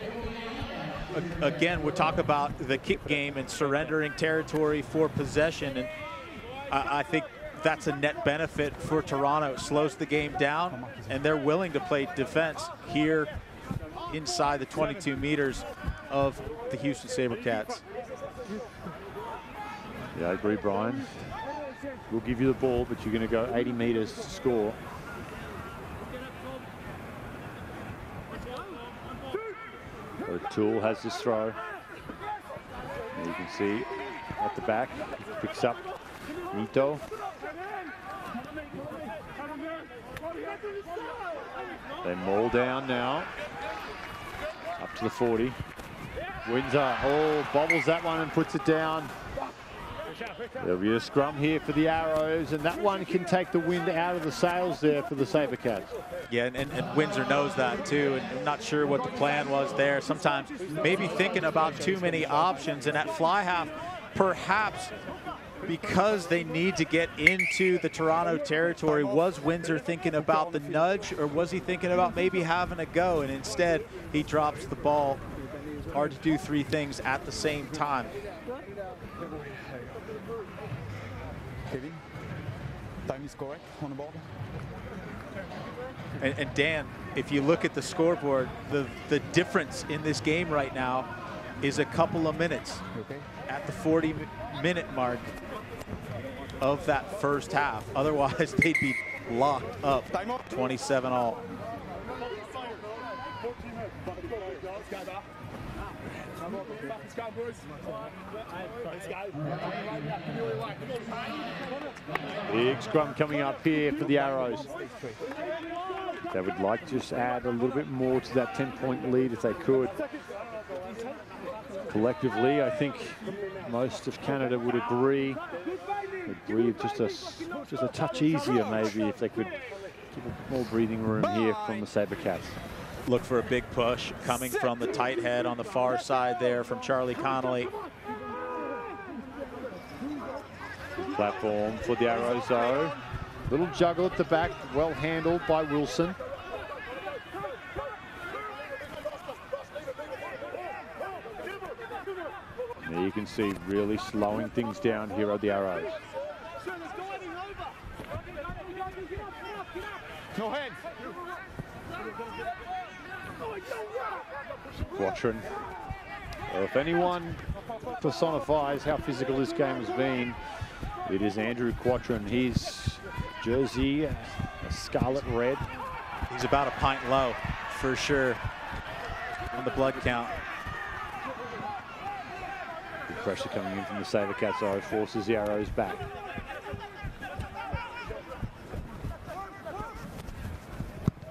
again, we'll talk about the kick game and surrendering territory for possession. And I think that's a net benefit for Toronto. It slows the game down, and they're willing to play defense here inside the 22 meters of the Houston SaberCats. Yeah, I agree, Brian. We'll give you the ball, but you're going to go 80 meters to score. O'Toole has this throw. And you can see at the back, picks up Nito. They maul down now. Up to the 40. Windsor, bobbles that one and puts it down. There'll be a scrum here for the Arrows, and that one can take the wind out of the sails there for the SaberCats. Yeah, and Windsor knows that too, and I'm not sure what the plan was there. Sometimes maybe thinking about too many options, and at fly half, perhaps because they need to get into the Toronto territory, was Windsor thinking about the nudge, or was he thinking about maybe having a go, and instead he drops the ball. Hard to do three things at the same time. Kevin, time is correct on the board. And Dan, if you look at the scoreboard, the difference in this game right now is a couple of minutes. Okay. At the 40-minute mark of that first half. Otherwise, they'd be locked up 27-all. Big scrum coming up here for the Arrows. They would like to just add a little bit more to that 10-point lead if they could. Collectively, I think most of Canada would agree. Just a touch easier maybe if they could give a more breathing room here from the SaberCats. Look for a big push coming from the tight head on the far side there from Charlie Connolly. Platform for the Arrows though. Little juggle at the back, well handled by Wilson. There you can see really slowing things down here at the Arrows. No hands. Quatrin. Well, if anyone personifies how physical this game has been, it is Andrew Quatrin. His jersey, a scarlet red. He's about a pint low, for sure, on the blood count. Good pressure coming in from the SaberCats, so forces the Arrows back.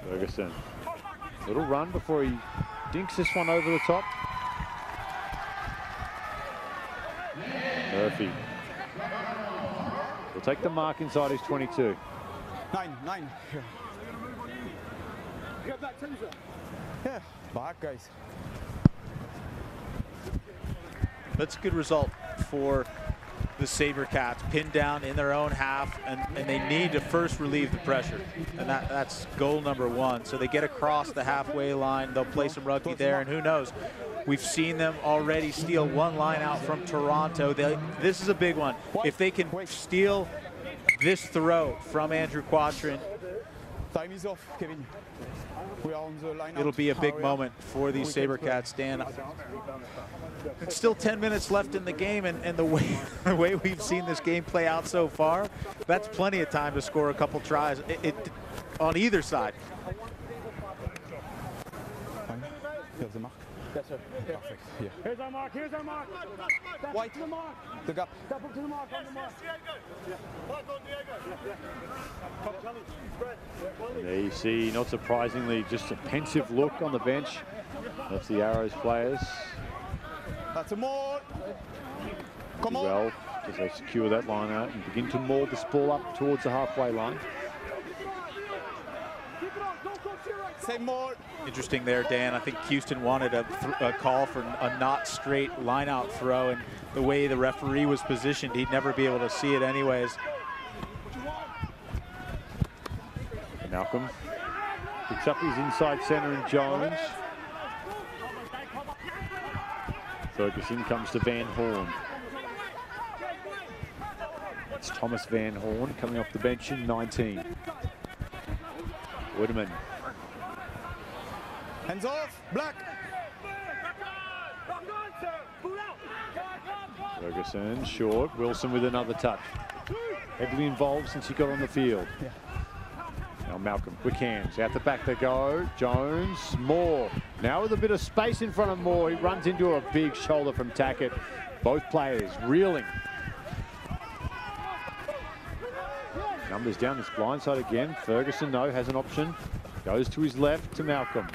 Ferguson. Little run before he dinks this one over the top. Murphy will take the mark inside his 22. 9. Yeah, back, guys. That's a good result for the SaberCats, pinned down in their own half, and they need to first relieve the pressure, and that's goal number one. So they get across the halfway line, they'll play some rugby there, and who knows, we've seen them already steal one line out from Toronto. This is a big one. If they can steal this throw from Andrew Quatrin, time is off, Kevin. We are on the line. It'll be a big moment for these SaberCats, Dan. It's still 10 minutes left in the game, and the way we've seen this game play out so far, that's plenty of time to score a couple tries on either side. Here's the mark. Yes, sir. Perfect. Yeah. Here's our mark. Here's our mark. White. To the mark. The gap. Step up to the mark. On the mark. There you see, not surprisingly, just a pensive look on the bench of the Arrows players. That's a maul. Come on. Well, as they secure that line out and begin to maul this ball up towards the halfway line. Same ball. Interesting there, Dan. I think Houston wanted a call for a not straight line-out throw, and the way the referee was positioned, he'd never be able to see it anyways. Malcolm picks up his inside center in Jones. Ferguson comes to Van Horn. It's Thomas Van Horn coming off the bench in 19. Woodman. Hands off, Black. Ferguson short. Wilson with another touch. Heavily involved since he got on the field. Now Malcolm, quick hands. Out the back they go. Jones, Moore. Now with a bit of space in front of Moore. He runs into a big shoulder from Tackett. Both players reeling. Numbers down this blind side again. Ferguson, though, has an option. Goes to his left to Malcolm.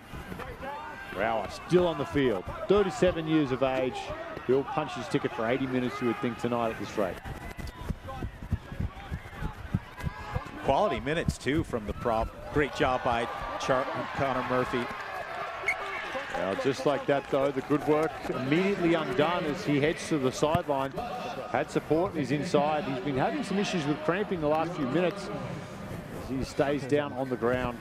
Brower still on the field. 37 years of age. He'll punch his ticket for 80 minutes, you would think, tonight at this rate. Quality minutes, too, from the prop. Great job by Connor Murphy. Well, just like that, though, the good work immediately undone as he heads to the sideline. Had support, he's inside. He's been having some issues with cramping the last few minutes as he stays down on the ground.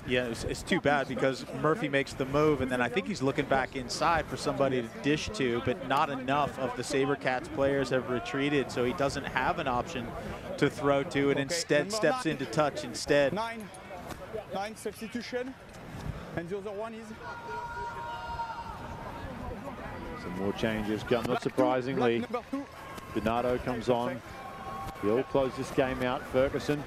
Yeah, it's too bad because Murphy makes the move, and then I think he's looking back inside for somebody to dish to, but not enough of the SaberCats players have retreated, so he doesn't have an option to throw to, and instead steps into touch instead. 9 substitution, and the other one is... Some more changes come, not surprisingly. Bernardo comes on. He'll close this game out. Ferguson.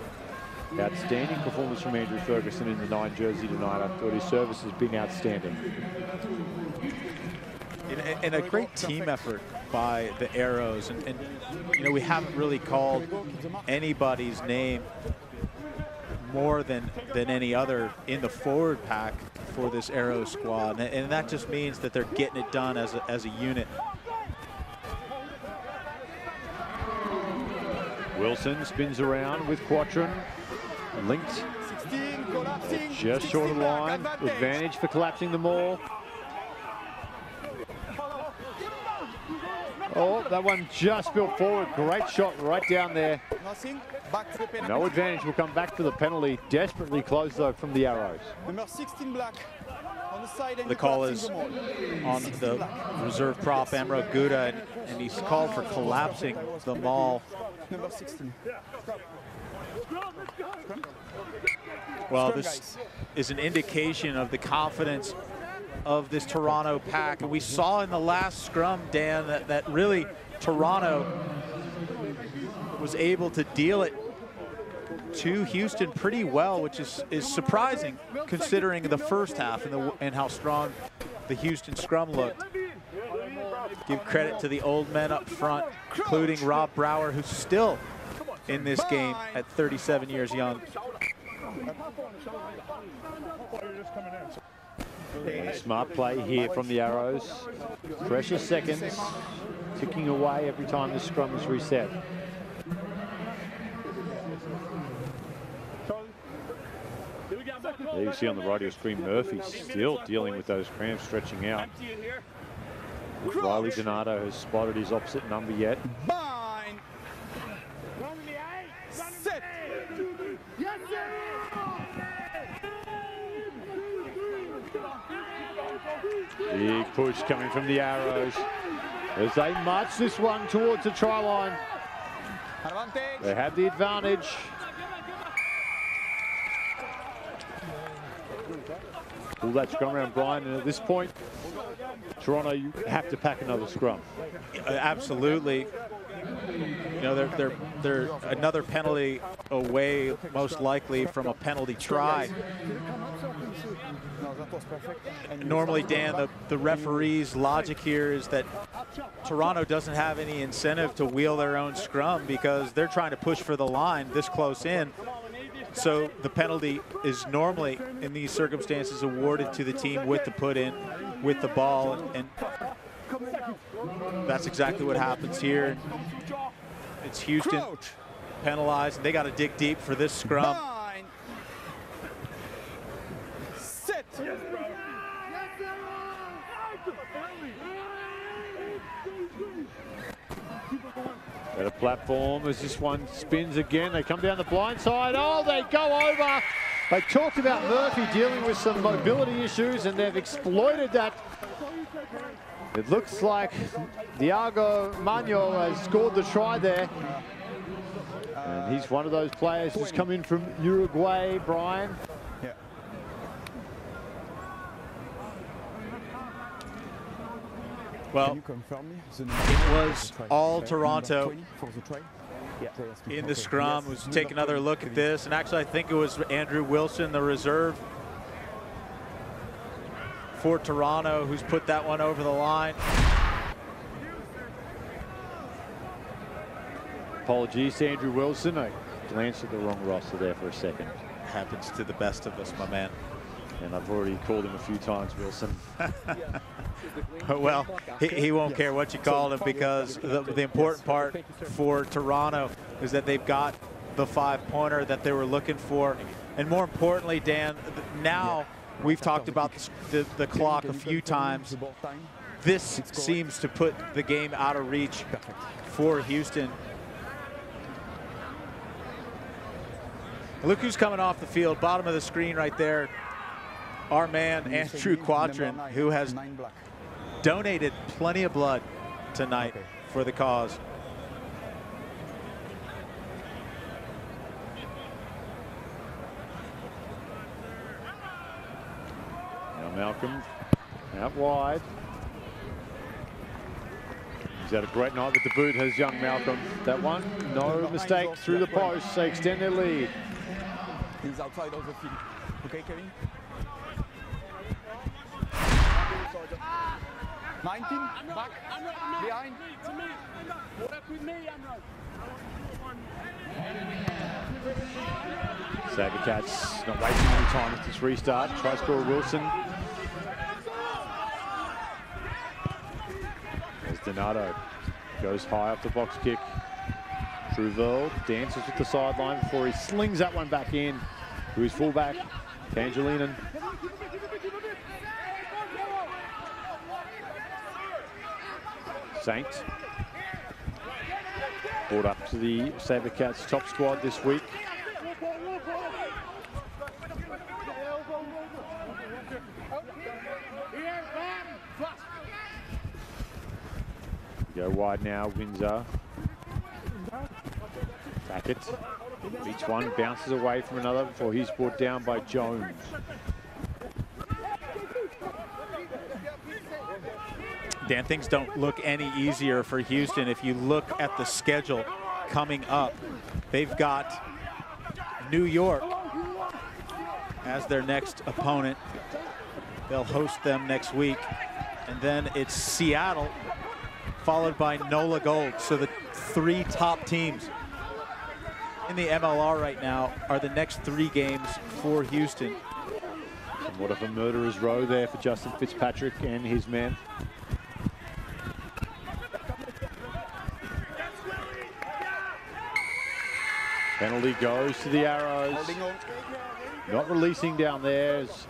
Outstanding performance from Andrew Ferguson in the 9 jersey tonight. I thought his service has been outstanding. And a great team effort by the Arrows. And you know, we haven't really called anybody's name more than any other in the forward pack for this Arrow squad. And that just means that they're getting it done as a unit. Wilson spins around with Quattrin. Linked just short of the line. Advantage for collapsing them all. Oh, that one just spilled forward. Great shot right down there. No advantage will come back for the penalty. Desperately close, though, from the Arrows. Number 16, Black. On the side, and the call is on the reserve prop, Amro Gouda, and he's called for collapsing the maul. Number 16. Well, this is an indication of the confidence of this Toronto pack. And we saw in the last scrum, Dan, that really Toronto was able to deal it to Houston pretty well, which is surprising considering the first half and how strong the Houston scrum looked. Give credit to the old men up front, including Rob Brower, who's still in this game at 37 years young. Smart play here from the Arrows. Precious seconds ticking away every time the scrum is reset. There you see on the right of your screen, Murphy still dealing with those cramps stretching out. Riley Donato has spotted his opposite number yet. Big push coming from the Arrows as they march this one towards the try line. They have the advantage. Pull that scrum around, Brian, and at this point, Toronto, you have to pack another scrum. Absolutely. You know, they're another penalty away, most likely, from a penalty try. Normally, Dan, the referee's logic here is that Toronto doesn't have any incentive to wheel their own scrum because they're trying to push for the line this close in. So the penalty is normally, in these circumstances, awarded to the team with the put in, with the ball, and that's exactly what happens here. It's Houston penalized. They got to dig deep for this scrum. Better platform as this one spins again. They come down the blind side. Oh, they go over. They talked about Murphy dealing with some mobility issues, and they've exploited that. It looks like Diego Magno has scored the try there. And he's one of those players who's come in from Uruguay, Brian. Yeah. Well, it was all Toronto in the scrum. Let's take another look at this. And actually, I think it was Andrew Wilson, the reserve for Toronto, who's put that one over the line. Apologies to Andrew Wilson. I glanced at the wrong roster there for a second. Happens to the best of us, my man. And I've already called him a few times, Wilson. Well, he won't care what you call him, because the important part for Toronto is that they've got the 5-pointer that they were looking for. And more importantly, Dan, now we've talked about the clock a few times. This seems to put the game out of reach for Houston. Look who's coming off the field, bottom of the screen right there. Our man, Andrew Quatrin, who has donated plenty of blood tonight for the cause. Now Malcolm out wide. He's had a great night with the boot, has young Malcolm. That one, no mistake through the post. They extend their lead. He's outside of the field. Okay, Kevin? 19, back, behind. SaberCats not wasting any time with this restart. Try scorer Wilson. There's Donato. Goes high up the box kick. Truvel dances with the sideline before he slings that one back in to his fullback, Tangelinen. Saints brought up to the SaberCats top squad this week. Go wide now, Windsor. Tackett. Each one bounces away from another before he's brought down by Jones. Dan, things don't look any easier for Houston. If you look at the schedule coming up, they've got New York as their next opponent. They'll host them next week. And then it's Seattle, followed by NOLA Gold. So the 3 top teams in the MLR right now are the next 3 games for Houston. Somewhat of a murderer's row there for Justin Fitzpatrick and his men. Penalty goes to the Arrows. Not releasing down there as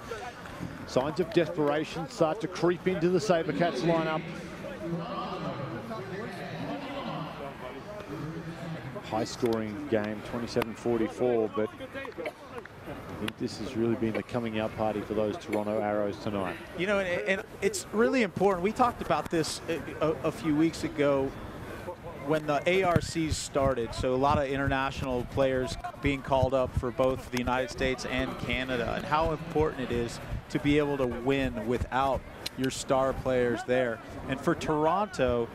signs of desperation start to creep into the SaberCats lineup. High-scoring game, 27-44, but I think this has really been the coming out party for those Toronto Arrows tonight. You know, and it's really important. We talked about this a few weeks ago when the ARCs started, so a lot of international players being called up for both the United States and Canada, and how important it is to be able to win without your star players there. And for Toronto,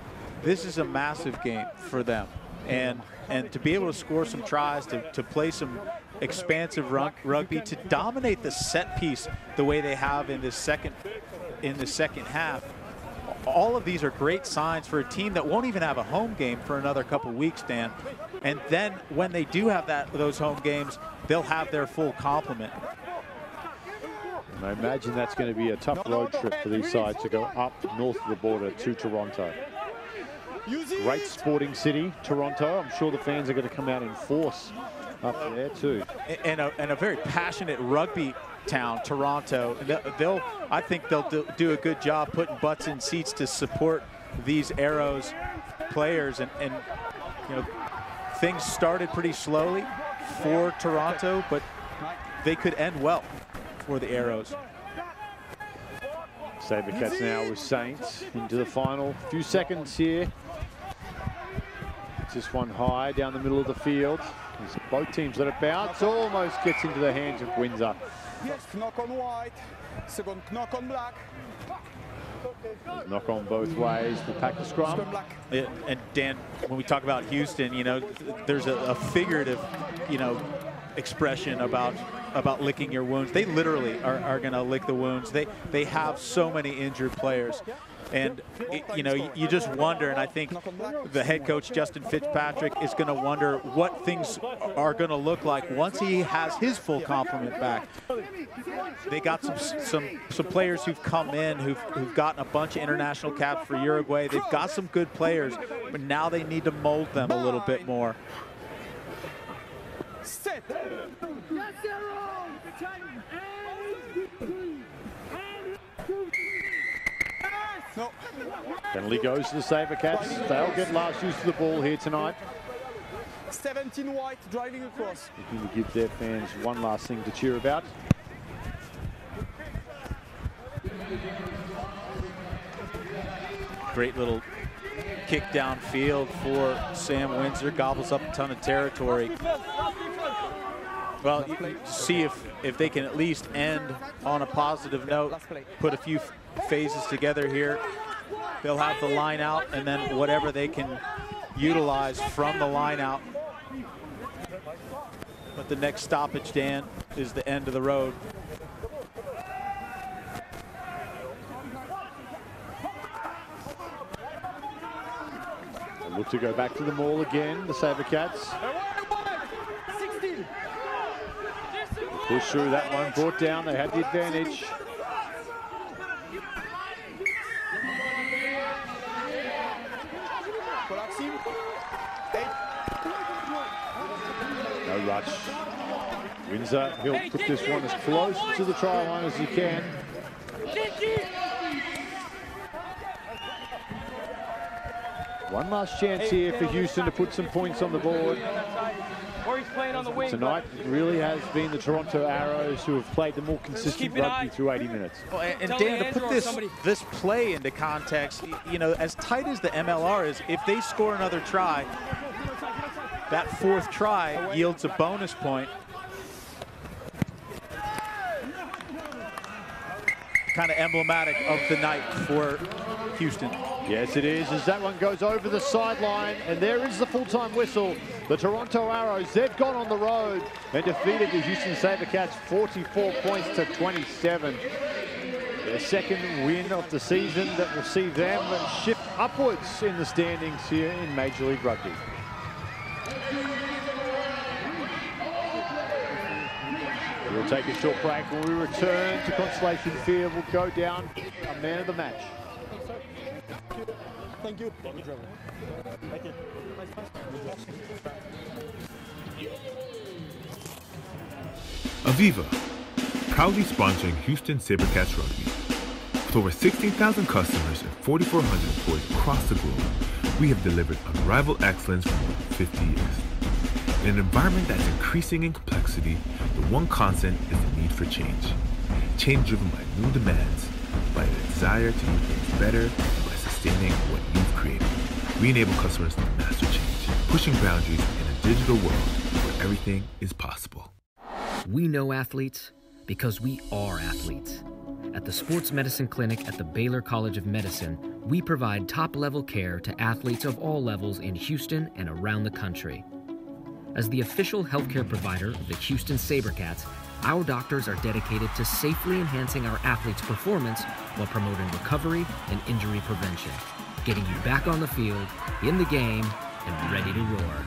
this is a massive game for them. And to be able to score some tries, to play some expansive rugby, to dominate the set piece the way they have in the second half. All of these are great signs for a team that won't even have a home game for another couple weeks, Dan. And then when they do have those home games, they'll have their full complement. And I imagine that's going to be a tough road trip for these sides to go up north of the border to Toronto. Great sporting city, Toronto. I'm sure the fans are going to come out in force up there too. And a very passionate rugby town, Toronto. I think they'll do a good job putting butts in seats to support these Arrows players, and you know, things started pretty slowly for Toronto, but they could end well for the Arrows. SaberCats now with Saints into the final few seconds here. Just one high down the middle of the field. As both teams let it bounce, almost gets into the hands of Windsor. Yes, knock on white, second knock on black. Knock on both ways, we'll pack the scrum. And Dan, when we talk about Houston, you know, there's a figurative, you know, expression about licking your wounds. They literally are going to lick the wounds. They have so many injured players. And, you know, you just wonder, and I think the head coach, Justin Fitzpatrick, is going to wonder what things are going to look like once he has his full complement back. They got some players who've come in, who've gotten a bunch of international caps for Uruguay. They've got some good players, but now they need to mold them a little bit more. Set. No. Penalty goes to the SaberCats. They'll get last use of the ball here tonight. 17 white driving across. Looking to give their fans one last thing to cheer about. Great little kick downfield for Sam Windsor. Gobbles up a ton of territory. Well, see if they can at least end on a positive note, put a few phases together here. They'll have the line out, and then whatever they can utilize from the line out. But the next stoppage, Dan, is the end of the road. They'll look to go back to the maul again, the SaberCats. Push through that one, brought down, they had the advantage. No rush. Windsor, he'll put this one as close to the try line as he can. One last chance here for Houston to put some points on the board. Tonight really has been the Toronto Arrows who have played the more consistent rugby through 80 minutes. Well, and Dan, to put this play into context, you know, as tight as the MLR is, if they score another try, that fourth try yields a bonus point. Kind of emblematic of the night for Houston. Yes, it is, as that one goes over the sideline, and there is the full-time whistle. The Toronto Arrows, they've gone on the road and defeated the Houston SaberCats 44 points to 27. Their second win of the season that will see them shift upwards in the standings here in Major League Rugby. We'll take a short break. When we return to Constellation Field, we'll go down a man of the match. Thank you. Thank you, Trevor. Thank you. Aviva, proudly sponsoring Houston SaberCats Rugby. With over 16,000 customers and 4,400 employees across the globe, we have delivered unrivaled excellence for more than 50 years. In an environment that's increasing in complexity, the one constant is the need for change. Change driven by new demands, by the desire to do things better, and by sustaining what you've created. We enable customers to master change, pushing boundaries in a digital world where everything is possible. We know athletes because we are athletes. At the Sports Medicine Clinic at the Baylor College of Medicine, we provide top-level care to athletes of all levels in Houston and around the country. As the official healthcare provider of the Houston SaberCats, our doctors are dedicated to safely enhancing our athletes' performance while promoting recovery and injury prevention, getting you back on the field, in the game, and ready to roar.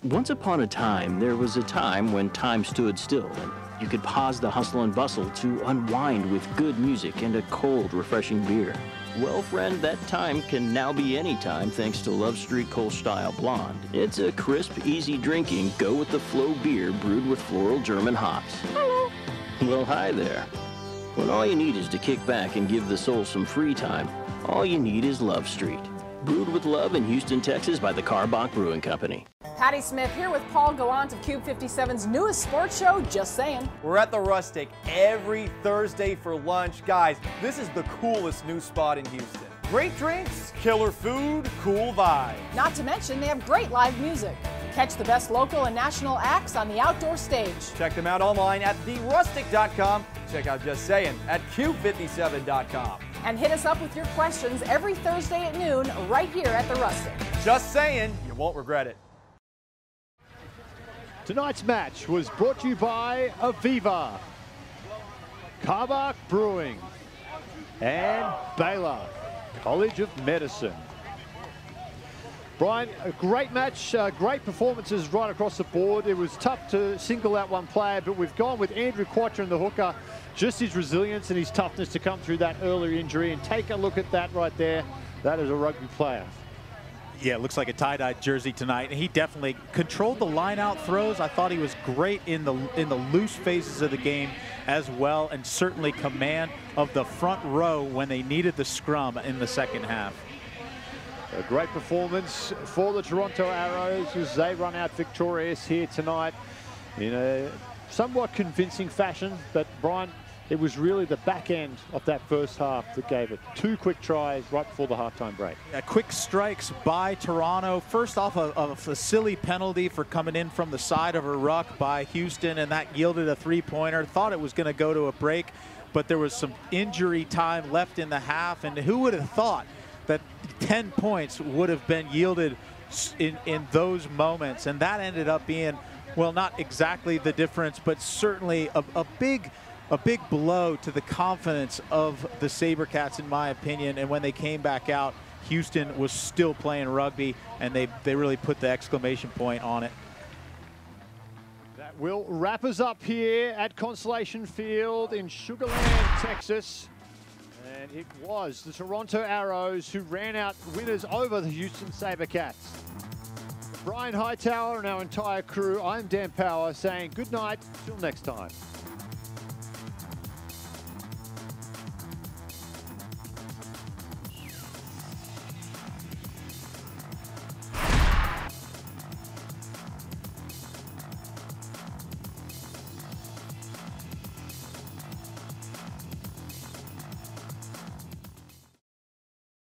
Once upon a time, there was a time when time stood still and You could pause the hustle and bustle to unwind with good music and a cold, refreshing beer. Well, friend, that time can now be any time thanks to Love Street Kolsch Style Blonde. It's a crisp, easy drinking, go-with-the-flow beer brewed with floral German hops. Hello. Well, hi there. When all you need is to kick back and give the soul some free time, all you need is Love Street. Brewed with love in Houston, Texas by the Carbach Brewing Company. Patty Smith here with Paul Gallant of Cube 57's newest sports show, Just Saying. We're at the Rustic every Thursday for lunch. Guys, this is the coolest new spot in Houston. Great drinks, killer food, cool vibe. Not to mention, they have great live music. Catch the best local and national acts on the outdoor stage. Check them out online at therustic.com. Check out Just Saying at cube57.com. And hit us up with your questions every Thursday at noon right here at the Rustic. Just saying, you won't regret it. Tonight's match was brought to you by Aviva, Carbach Brewing, and Baylor College of Medicine. Brian, a great match, great performances right across the board. It was tough to single out one player, but we've gone with Andrew Quatra in the hooker. Just his resilience and his toughness to come through that earlier injury. And take a look at that right there. That is a rugby player. Yeah, it looks like a tie-dyed jersey tonight. And he definitely controlled the line-out throws. I thought he was great in the loose phases of the game as well, and certainly command of the front row when they needed the scrum in the second half. A great performance for the Toronto Arrows as they run out victorious here tonight in a somewhat convincing fashion. But Brian, it was really the back end of that first half that gave it. 2 quick tries right before the halftime break. Quick strikes by Toronto. First off, a silly penalty for coming in from the side of a ruck by Houston, and that yielded a 3-pointer. Thought it was going to go to a break, but there was some injury time left in the half, and who would have thought that 10 points would have been yielded in those moments? And that ended up being, well, not exactly the difference, but certainly a big blow to the confidence of the SaberCats, in my opinion. And when they came back out, Houston was still playing rugby, and they really put the exclamation point on it. That will wrap us up here at Constellation Field in Sugar Land, Texas. And it was the Toronto Arrows who ran out winners over the Houston SaberCats. Brian Hightower and our entire crew, I'm Dan Power saying good night till next time.